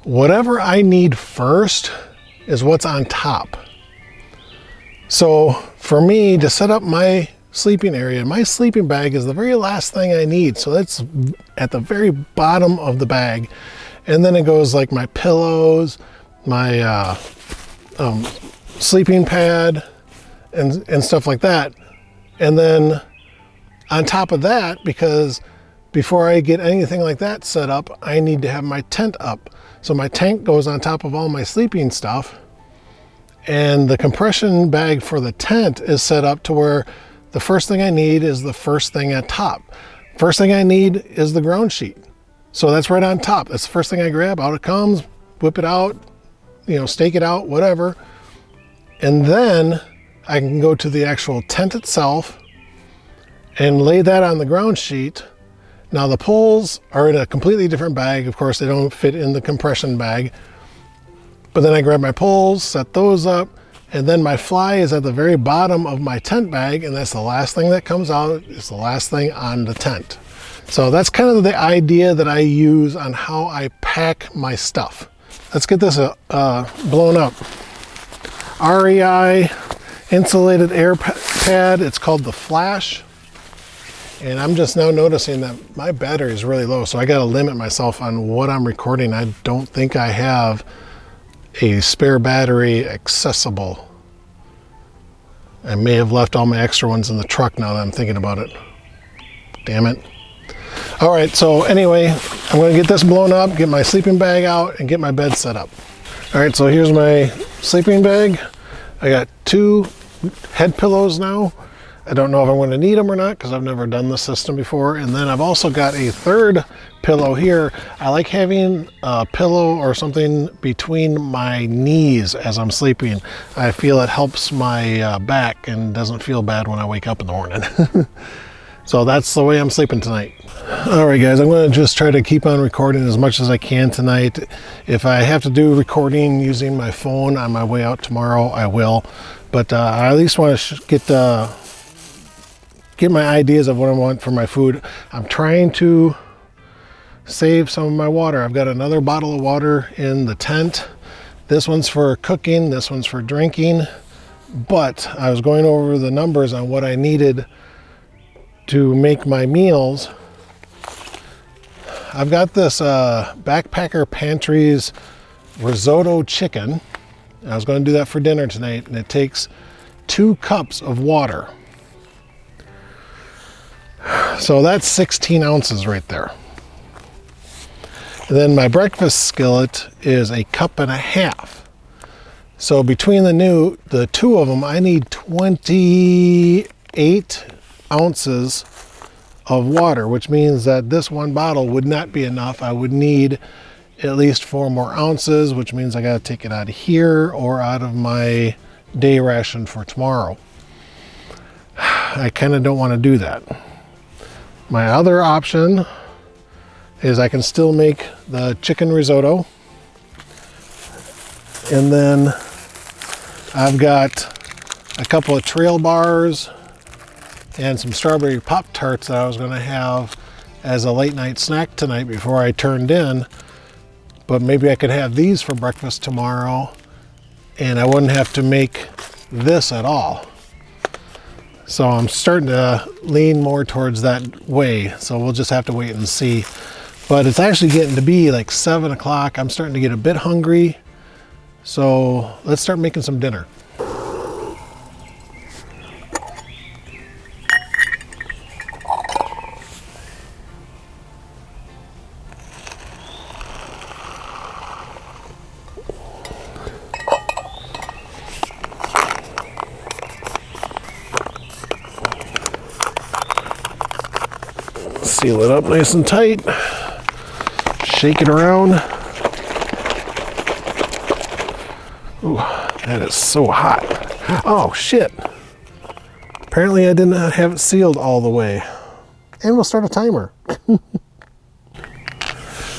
whatever I need first is what's on top. So for me to set up my sleeping area, my sleeping bag is the very last thing I need. So that's at the very bottom of the bag. And then it goes like my pillows, my sleeping pad and stuff like that. And then on top of that, because before I get anything like that set up, I need to have my tent up. So my tent goes on top of all my sleeping stuff. And the compression bag for the tent is set up to where the first thing I need is the first thing at top. First thing I need is the ground sheet. So that's right on top. That's the first thing I grab. Out it comes, whip it out, you know, stake it out, whatever. And then I can go to the actual tent itself and lay that on the ground sheet. Now the poles are in a completely different bag. Of course, they don't fit in the compression bag. But then I grab my poles, set those up, and then my fly is at the very bottom of my tent bag, and that's the last thing that comes out. It's the last thing on the tent. So that's kind of the idea that I use on how I pack my stuff. Let's get this blown up. REI insulated air pad. It's called the Flash. And I'm just now noticing that my battery is really low, so I got to limit myself on what I'm recording. I don't think I have a spare battery accessible. I may have left all my extra ones in the truck now that I'm thinking about it. Damn it. All right, so anyway, I'm going to get this blown up, get my sleeping bag out, and get my bed set up. All right, so here's my sleeping bag. I got 2 head pillows now. I don't know if I'm going to need them or not because I've never done this system before. And then I've also got a 3rd pillow here. I like having a pillow or something between my knees as I'm sleeping. I feel it helps my back and doesn't feel bad when I wake up in the morning. So that's the way I'm sleeping tonight. All right, guys, I'm going to just try to keep on recording as much as I can tonight. If I have to do recording using my phone on my way out tomorrow, I will. But I at least want to get my ideas of what I want for my food. I'm trying to save some of my water. I've got another bottle of water in the tent. This one's for cooking, this one's for drinking. But I was going over the numbers on what I needed to make my meals. I've got this Backpacker Pantry's risotto chicken. I was going to do that for dinner tonight, and it takes 2 cups of water. So that's 16 ounces right there. And then my breakfast skillet is 1.5 cups. So between the 2 of them, I need 28 ounces of water, which means that this one bottle would not be enough. I would need at least 4 more ounces, which means I got to take it out of here or out of my day ration for tomorrow. I kind of don't want to do that. My other option is I can still make the chicken risotto. And then I've got a couple of trail bars and some strawberry Pop-Tarts that I was going to have as a late night snack tonight before I turned in. But maybe I could have these for breakfast tomorrow and I wouldn't have to make this at all. So I'm starting to lean more towards that way. So we'll just have to wait and see. But it's actually getting to be like 7 o'clock. I'm starting to get a bit hungry. So let's start making some dinner. Seal it up nice and tight. Shake it around. Ooh, that is so hot. Oh, shit. Apparently I did not have it sealed all the way. And we'll start a timer.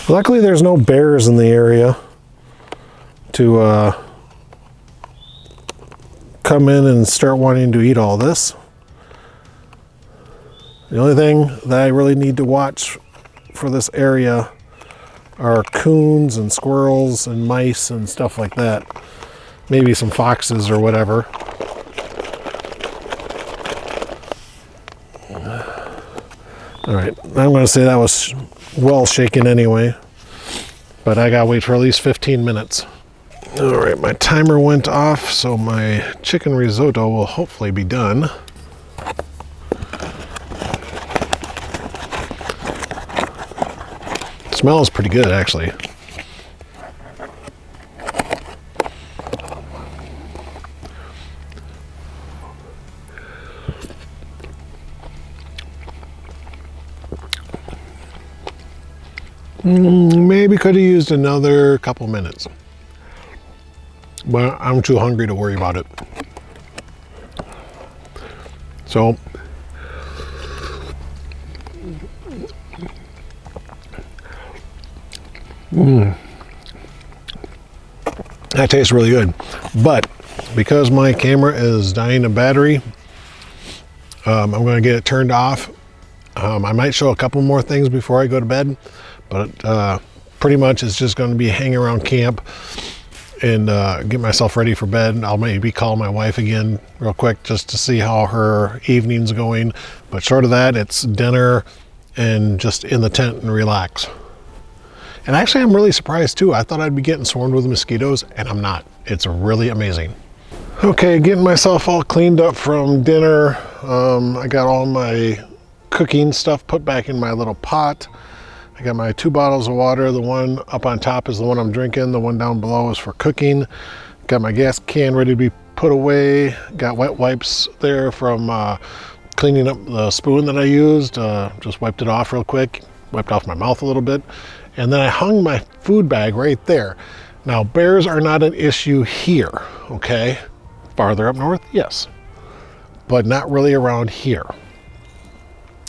Luckily there's no bears in the area to come in and start wanting to eat all this. The only thing that I really need to watch for this area are coons and squirrels and mice and stuff like that. Maybe some foxes or whatever. All right, I'm going to say that was well shaken anyway, but I gotta wait for at least 15 minutes. All right, my timer went off, so my chicken risotto will hopefully be done. It smells pretty good, actually. Maybe could have used another couple minutes, but I'm too hungry to worry about it. So that tastes really good, but because my camera is dying of battery, I'm going to get it turned off. I might show a couple more things before I go to bed, but pretty much it's just going to be hang around camp and get myself ready for bed. I'll maybe call my wife again real quick just to see how her evening's going, but short of that, it's dinner and just in the tent and relax. And actually I'm really surprised too. I thought I'd be getting swarmed with mosquitoes, and I'm not. It's really amazing. Okay, getting myself all cleaned up from dinner. I got all my cooking stuff put back in my little pot. I got my 2 bottles of water. The one up on top is the one I'm drinking. The one down below is for cooking. Got my gas can ready to be put away. Got wet wipes there from cleaning up the spoon that I used. Just wiped it off real quick. Wiped off my mouth a little bit. And then I hung my food bag right there. Now, bears are not an issue here, okay? Farther up north, yes. But not really around here.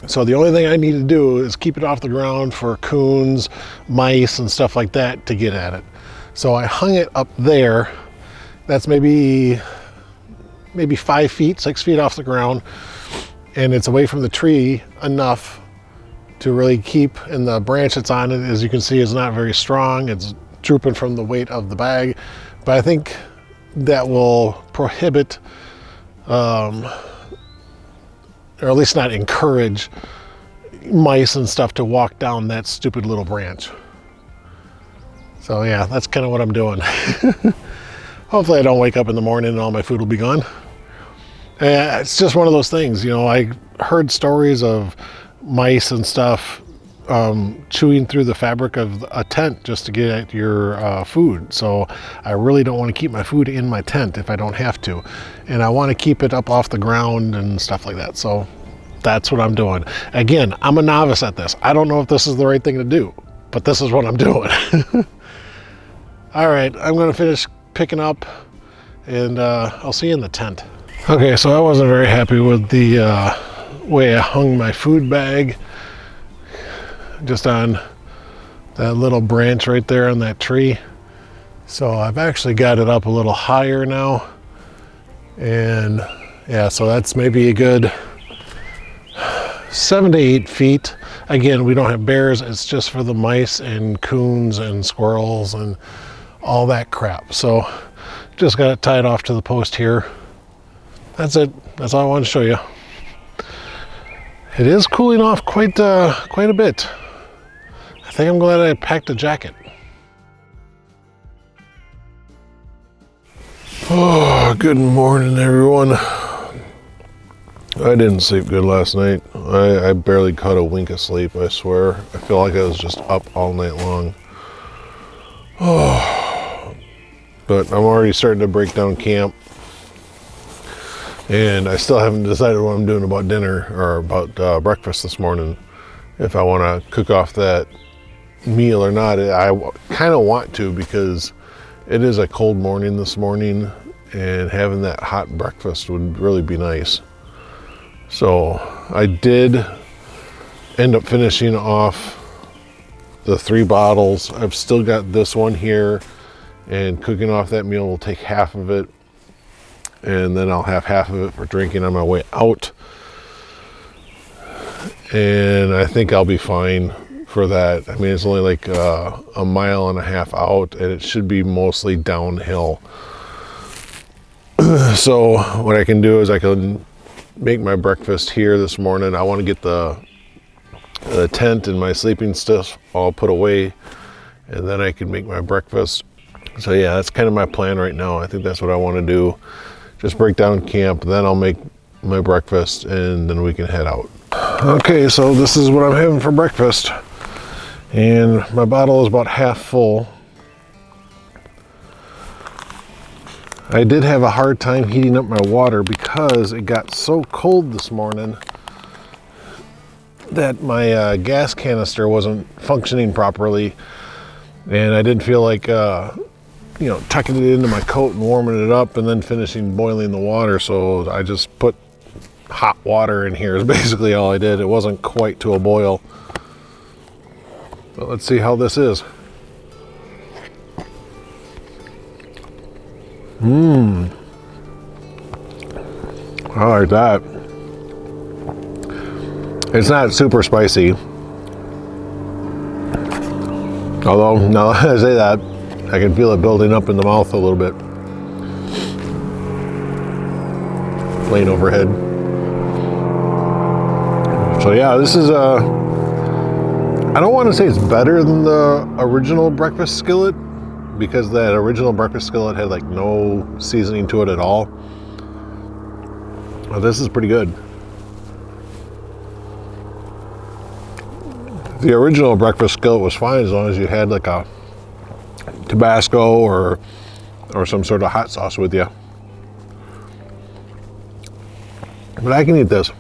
So the only thing I need to do is keep it off the ground for coons, mice, and stuff like that to get at it. So I hung it up there. That's maybe 5 feet, 6 feet off the ground. And it's away from the tree enough to really keep, and the branch that's on it, as you can see, is not very strong. It's drooping from the weight of the bag. But I think that will prohibit, or at least not encourage, mice and stuff to walk down that stupid little branch. So yeah, that's kind of what I'm doing. Hopefully I don't wake up in the morning and all my food will be gone. It's just one of those things, you know, I heard stories of mice and stuff chewing through the fabric of a tent just to get at your food. So I really don't want to keep my food in my tent if I don't have to. And I want to keep it up off the ground and stuff like that. So that's what I'm doing. Again, I'm a novice at this. I don't know if this is the right thing to do, but this is what I'm doing. All right, I'm going to finish picking up, and I'll see you in the tent. Okay, so I wasn't very happy with the way I hung my food bag just on that little branch right there on that tree. So I've actually got it up a little higher now, and yeah, so that's maybe a good 7 to 8 feet. Again, we don't have bears. It's just for the mice and coons and squirrels and all that crap. So just got it tied off to the post here. That's it. That's all I wanted to show you. It is cooling off quite a bit. I think I'm glad I packed a jacket. Oh, good morning, everyone. I didn't sleep good last night. I barely caught a wink of sleep, I swear. I feel like I was just up all night long. Oh, but I'm already starting to break down camp. And I still haven't decided what I'm doing about dinner or about breakfast this morning. if I want to cook off that meal or not. I kind of want to, because it is a cold morning this morning, and having that hot breakfast would really be nice. So I did end up finishing off the 3 bottles. I've still got this one here, and cooking off that meal will take half of it, and then I'll have half of it for drinking on my way out. And I think I'll be fine for that. I mean, it's only like a mile and a half out, and it should be mostly downhill. So what I can do is I can make my breakfast here this morning. I want to get the tent and my sleeping stuff all put away, and then I can make my breakfast. So yeah, that's kind of my plan right now. I think that's what I want to do. Just break down camp, then I'll make my breakfast, and then we can head out. Okay, so this is what I'm having for breakfast, and my bottle is about half full. I did have a hard time heating up my water because it got so cold this morning that my gas canister wasn't functioning properly, and I didn't feel like tucking it into my coat and warming it up and then finishing boiling the water, so I just put hot water in here is basically all I did. It wasn't quite to a boil, but let's see how this is. I like that. It's not super spicy, although now that I say that, I can feel it building up in the mouth a little bit. Plane overhead. So yeah, this is I don't want to say it's better than the original breakfast skillet, because that original breakfast skillet had like no seasoning to it at all. But this is pretty good. The original breakfast skillet was fine as long as you had like a Tabasco or some sort of hot sauce with you. But I can eat this.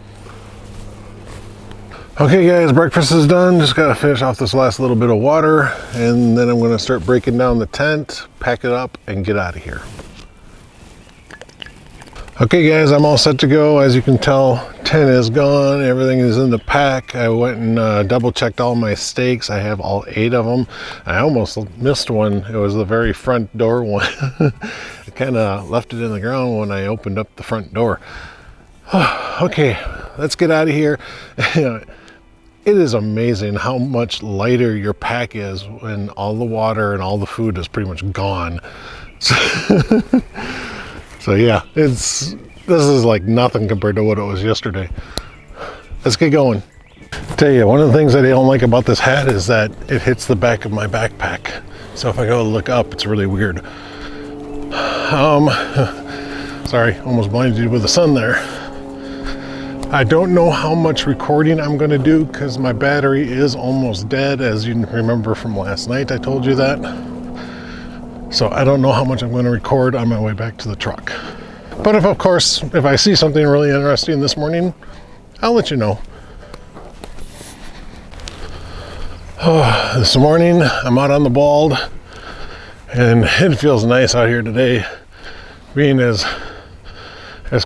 Okay guys, breakfast is done. Just gotta finish off this last little bit of water, and then I'm gonna start breaking down the tent, pack it up, and get out of here. Okay guys, I'm all set to go. As you can tell, tent is gone, everything is in the pack. I went and double checked all my stakes. I have all 8 of them. I almost missed one. It was the very front door one. I kind of left it in the ground when I opened up the front door. Okay, let's get out of here. It is amazing how much lighter your pack is when all the water and all the food is pretty much gone. So yeah, this is like nothing compared to what it was yesterday. Let's get going. Tell you, one of the things that I don't like about this hat is that it hits the back of my backpack. So if I go look up, it's really weird. Sorry, almost blinded you with the sun there. I don't know how much recording I'm going to do because my battery is almost dead. As you remember from last night, I told you that. So I don't know how much I'm going to record on my way back to the truck. But of course, if I see something really interesting this morning, I'll let you know. This morning, I'm out on the bald, and it feels nice out here today. Being as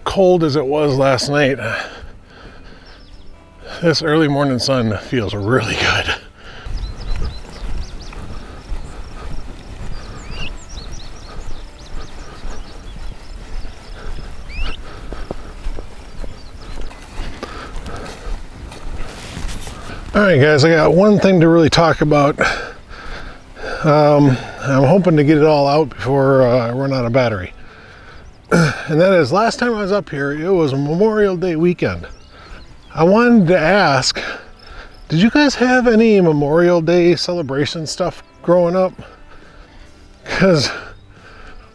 cold as it was last night, this early morning sun feels really good. All right, guys, I got one thing to really talk about. I'm hoping to get it all out before I run out of battery. And that is, last time I was up here, it was Memorial Day weekend. I wanted to ask, did you guys have any Memorial Day celebration stuff growing up? Because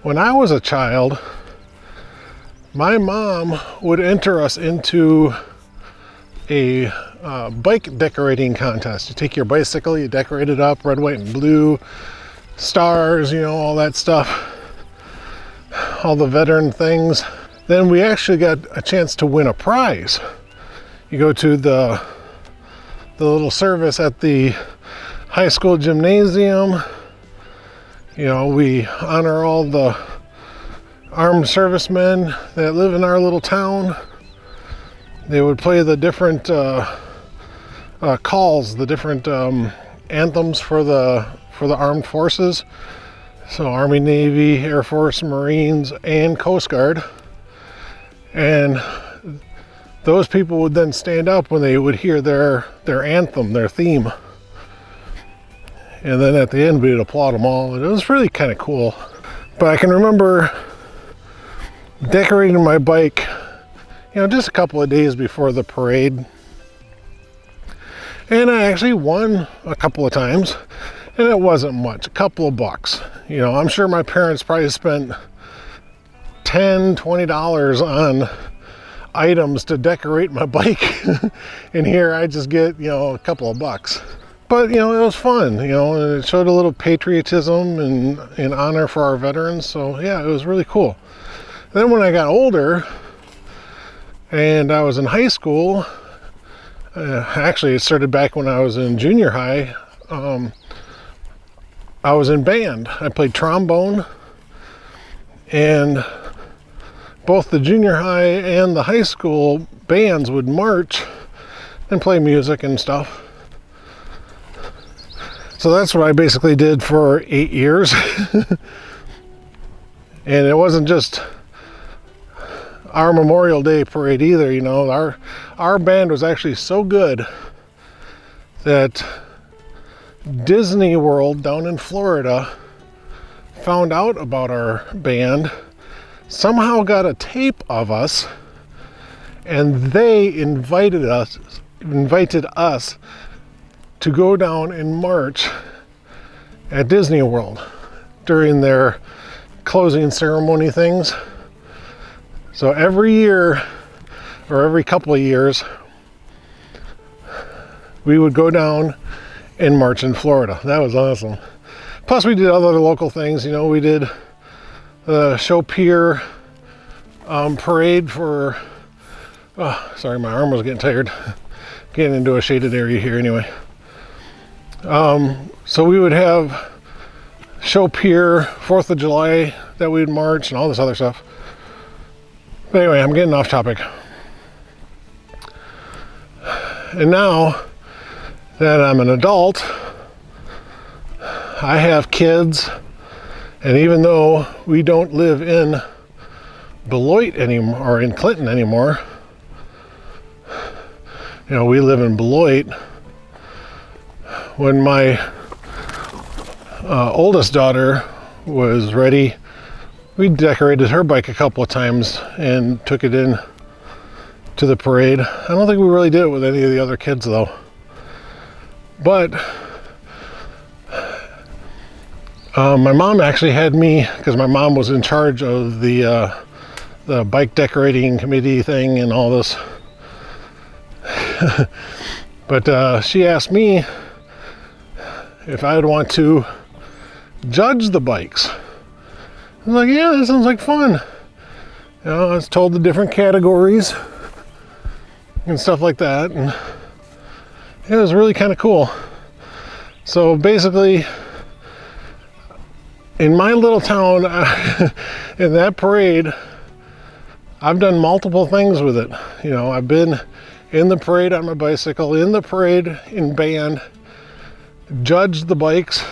when I was a child, my mom would enter us into a bike decorating contest. You take your bicycle, you decorate it up, red, white, and blue, stars, you know, all that stuff, all the veteran things. Then we actually got a chance to win a prize. You go to the the little service at the high school gymnasium. You know, we honor all the armed servicemen that live in our little town. They would play the different calls, the different anthems for the armed forces. So Army, Navy, Air Force, Marines, and Coast Guard. And those people would then stand up when they would hear their anthem, their theme. And then at the end, we'd applaud them all. And it was really kind of cool. But I can remember decorating my bike, you know, just a couple of days before the parade. And I actually won a couple of times. And it wasn't much, a couple of bucks. You know, I'm sure my parents probably spent $10, $20 on items to decorate my bike. And here I just get, you know, a couple of bucks. But, you know, it was fun, you know, and it showed a little patriotism and honor for our veterans. So, yeah, it was really cool. Then when I got older and I was in high school, actually it started back when I was in junior high, I was in band. I played trombone, and both the junior high and the high school bands would march and play music and stuff. So that's what I basically did for 8 years. And it wasn't just our Memorial Day parade either, you know. Our band was actually so good that Disney World down in Florida found out about our band, somehow got a tape of us, and they invited us to go down and march at Disney World during their closing ceremony things. So every year, or every couple of years, we would go down and march in Florida. That was awesome. Plus we did other local things, you know. We did the Show Pier parade for, oh, sorry, my arm was getting tired. Getting into a shaded area here anyway. So we would have Show Pier, 4th of July that we'd march and all this other stuff. But anyway, I'm getting off topic. And now that I'm an adult, I have kids, and even though we don't live in Beloit anymore, or in Clinton anymore, you know, we live in Beloit. When my oldest daughter was ready, we decorated her bike a couple of times and took it in to the parade. I don't think we really did it with any of the other kids though. But my mom actually had me, because my mom was in charge of the bike decorating committee thing and all this. But she asked me if I'd want to judge the bikes. I was like, yeah, that sounds like fun. You know, I was told the different categories and stuff like that, and it was really kind of cool. So basically, in my little town, in that parade, I've done multiple things with it. You know, I've been in the parade on my bicycle, in the parade in band, judged the bikes.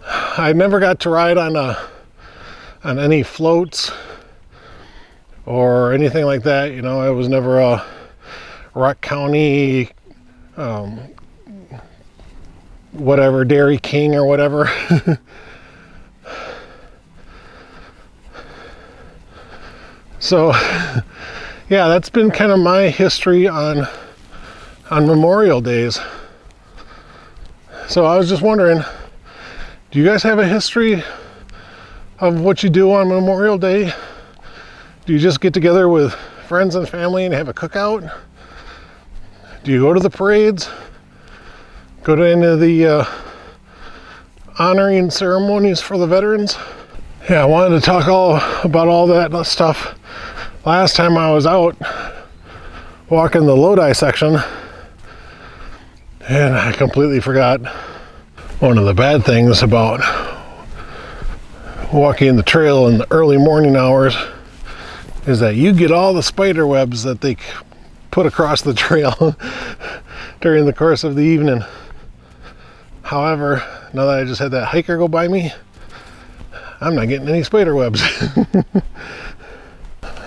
I never got to ride on any floats or anything like that. You know, I was never a Rock County whatever, Dairy King or whatever. So yeah, that's been kind of my history on Memorial Days. So I was just wondering, do you guys have a history of what you do on Memorial Day? Do you just get together with friends and family and have a cookout? Do you go to the parades? Go to any of the honoring ceremonies for the veterans? Yeah, I wanted to talk about all that stuff last time I was out walking the Lodi section. And I completely forgot one of the bad things about walking the trail in the early morning hours is that you get all the spider webs that they put across the trail during the course of the evening. However, now that I just had that hiker go by me, I'm not getting any spider webs.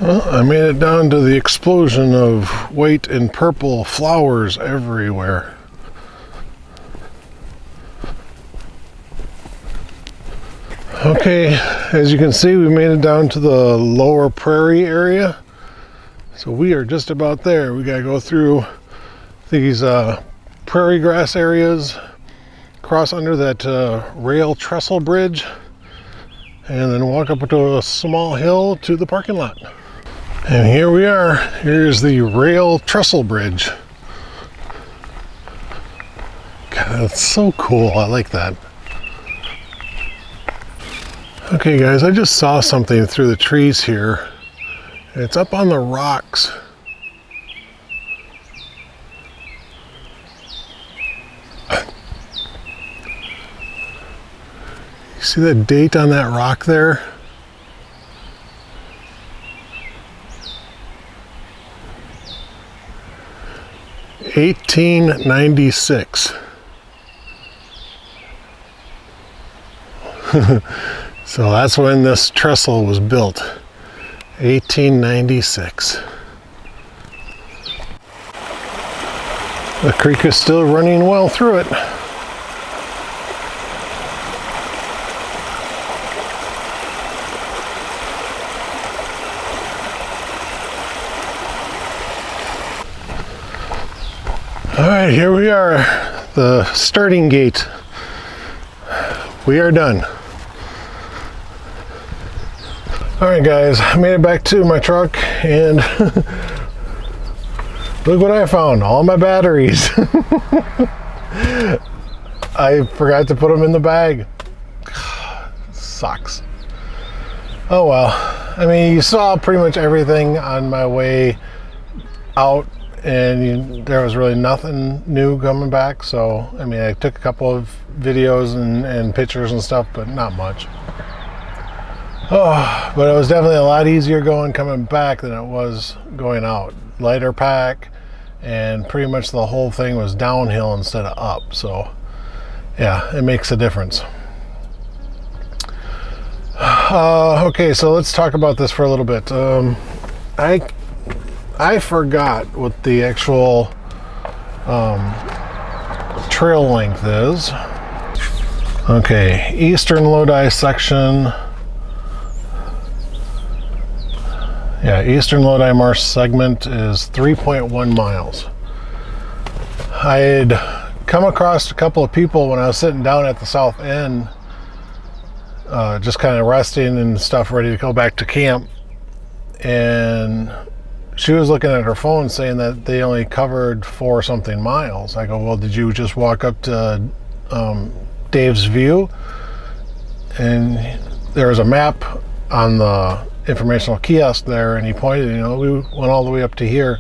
Well, I made it down to the explosion of white and purple flowers everywhere. Okay, as you can see, we made it down to the lower prairie area. So we are just about there. We gotta go through these prairie grass areas, cross under that rail trestle bridge, and then walk up to a small hill to the parking lot. And here we are. Here's the rail trestle bridge. God, that's so cool. I like that. Okay guys, I just saw something through the trees here. It's up on the rocks. You see the date on that rock there? $1896. So that's when this trestle was built. 1896. The creek is still running well through it. All right, here we are, the starting gate. We are done. All right, guys, I made it back to my truck, and look what I found, all my batteries. I forgot to put them in the bag. Sucks. Oh well. I mean, you saw pretty much everything on my way out, and there was really nothing new coming back. So I mean, I took a couple of videos and pictures and stuff, but not much. Oh, but it was definitely a lot easier coming back than it was going out. Lighter pack, and pretty much the whole thing was downhill instead of up. So yeah, it makes a difference. Okay, so let's talk about this for a little bit. I forgot what the actual trail length is. Okay, Eastern Lodi section. Yeah, Eastern Lodi Marsh segment is 3.1 miles. I had come across a couple of people when I was sitting down at the south end, just kind of resting and stuff, ready to go back to camp. And she was looking at her phone saying that they only covered 4-something miles. I go, well, did you just walk up to Dave's View? And there was a map on the informational kiosk there, and he pointed, you know, we went all the way up to here.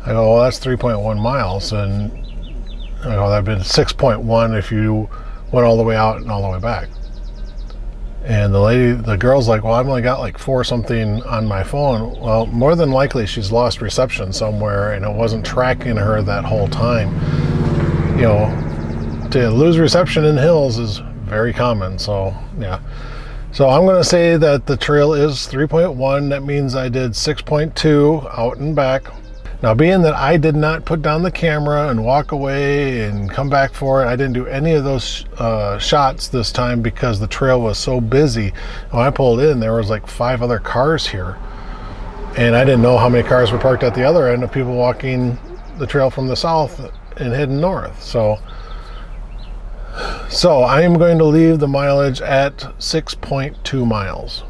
I go, well, that's 3.1 miles. And I go, that'd been 6.1 if you went all the way out and all the way back. And the girl's like, well, I've only got like 4-something on my phone. Well, more than likely she's lost reception somewhere, and it wasn't tracking her that whole time. You know, to lose reception in hills is very common. So yeah, so I'm going to say that the trail is 3.1. That means I did 6.2 out and back. Now, being that I did not put down the camera and walk away and come back for it, I didn't do any of those shots this time because the trail was so busy. When I pulled in, there was like 5 other cars here, and I didn't know how many cars were parked at the other end of people walking the trail from the south and heading north. So I am going to leave the mileage at 6.2 miles.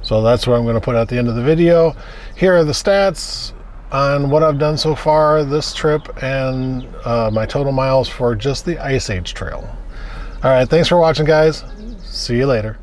So that's what I'm going to put at the end of the video. Here are the stats on what I've done so far this trip, and my total miles for just the Ice Age Trail. All right, thanks for watching, guys. See you later.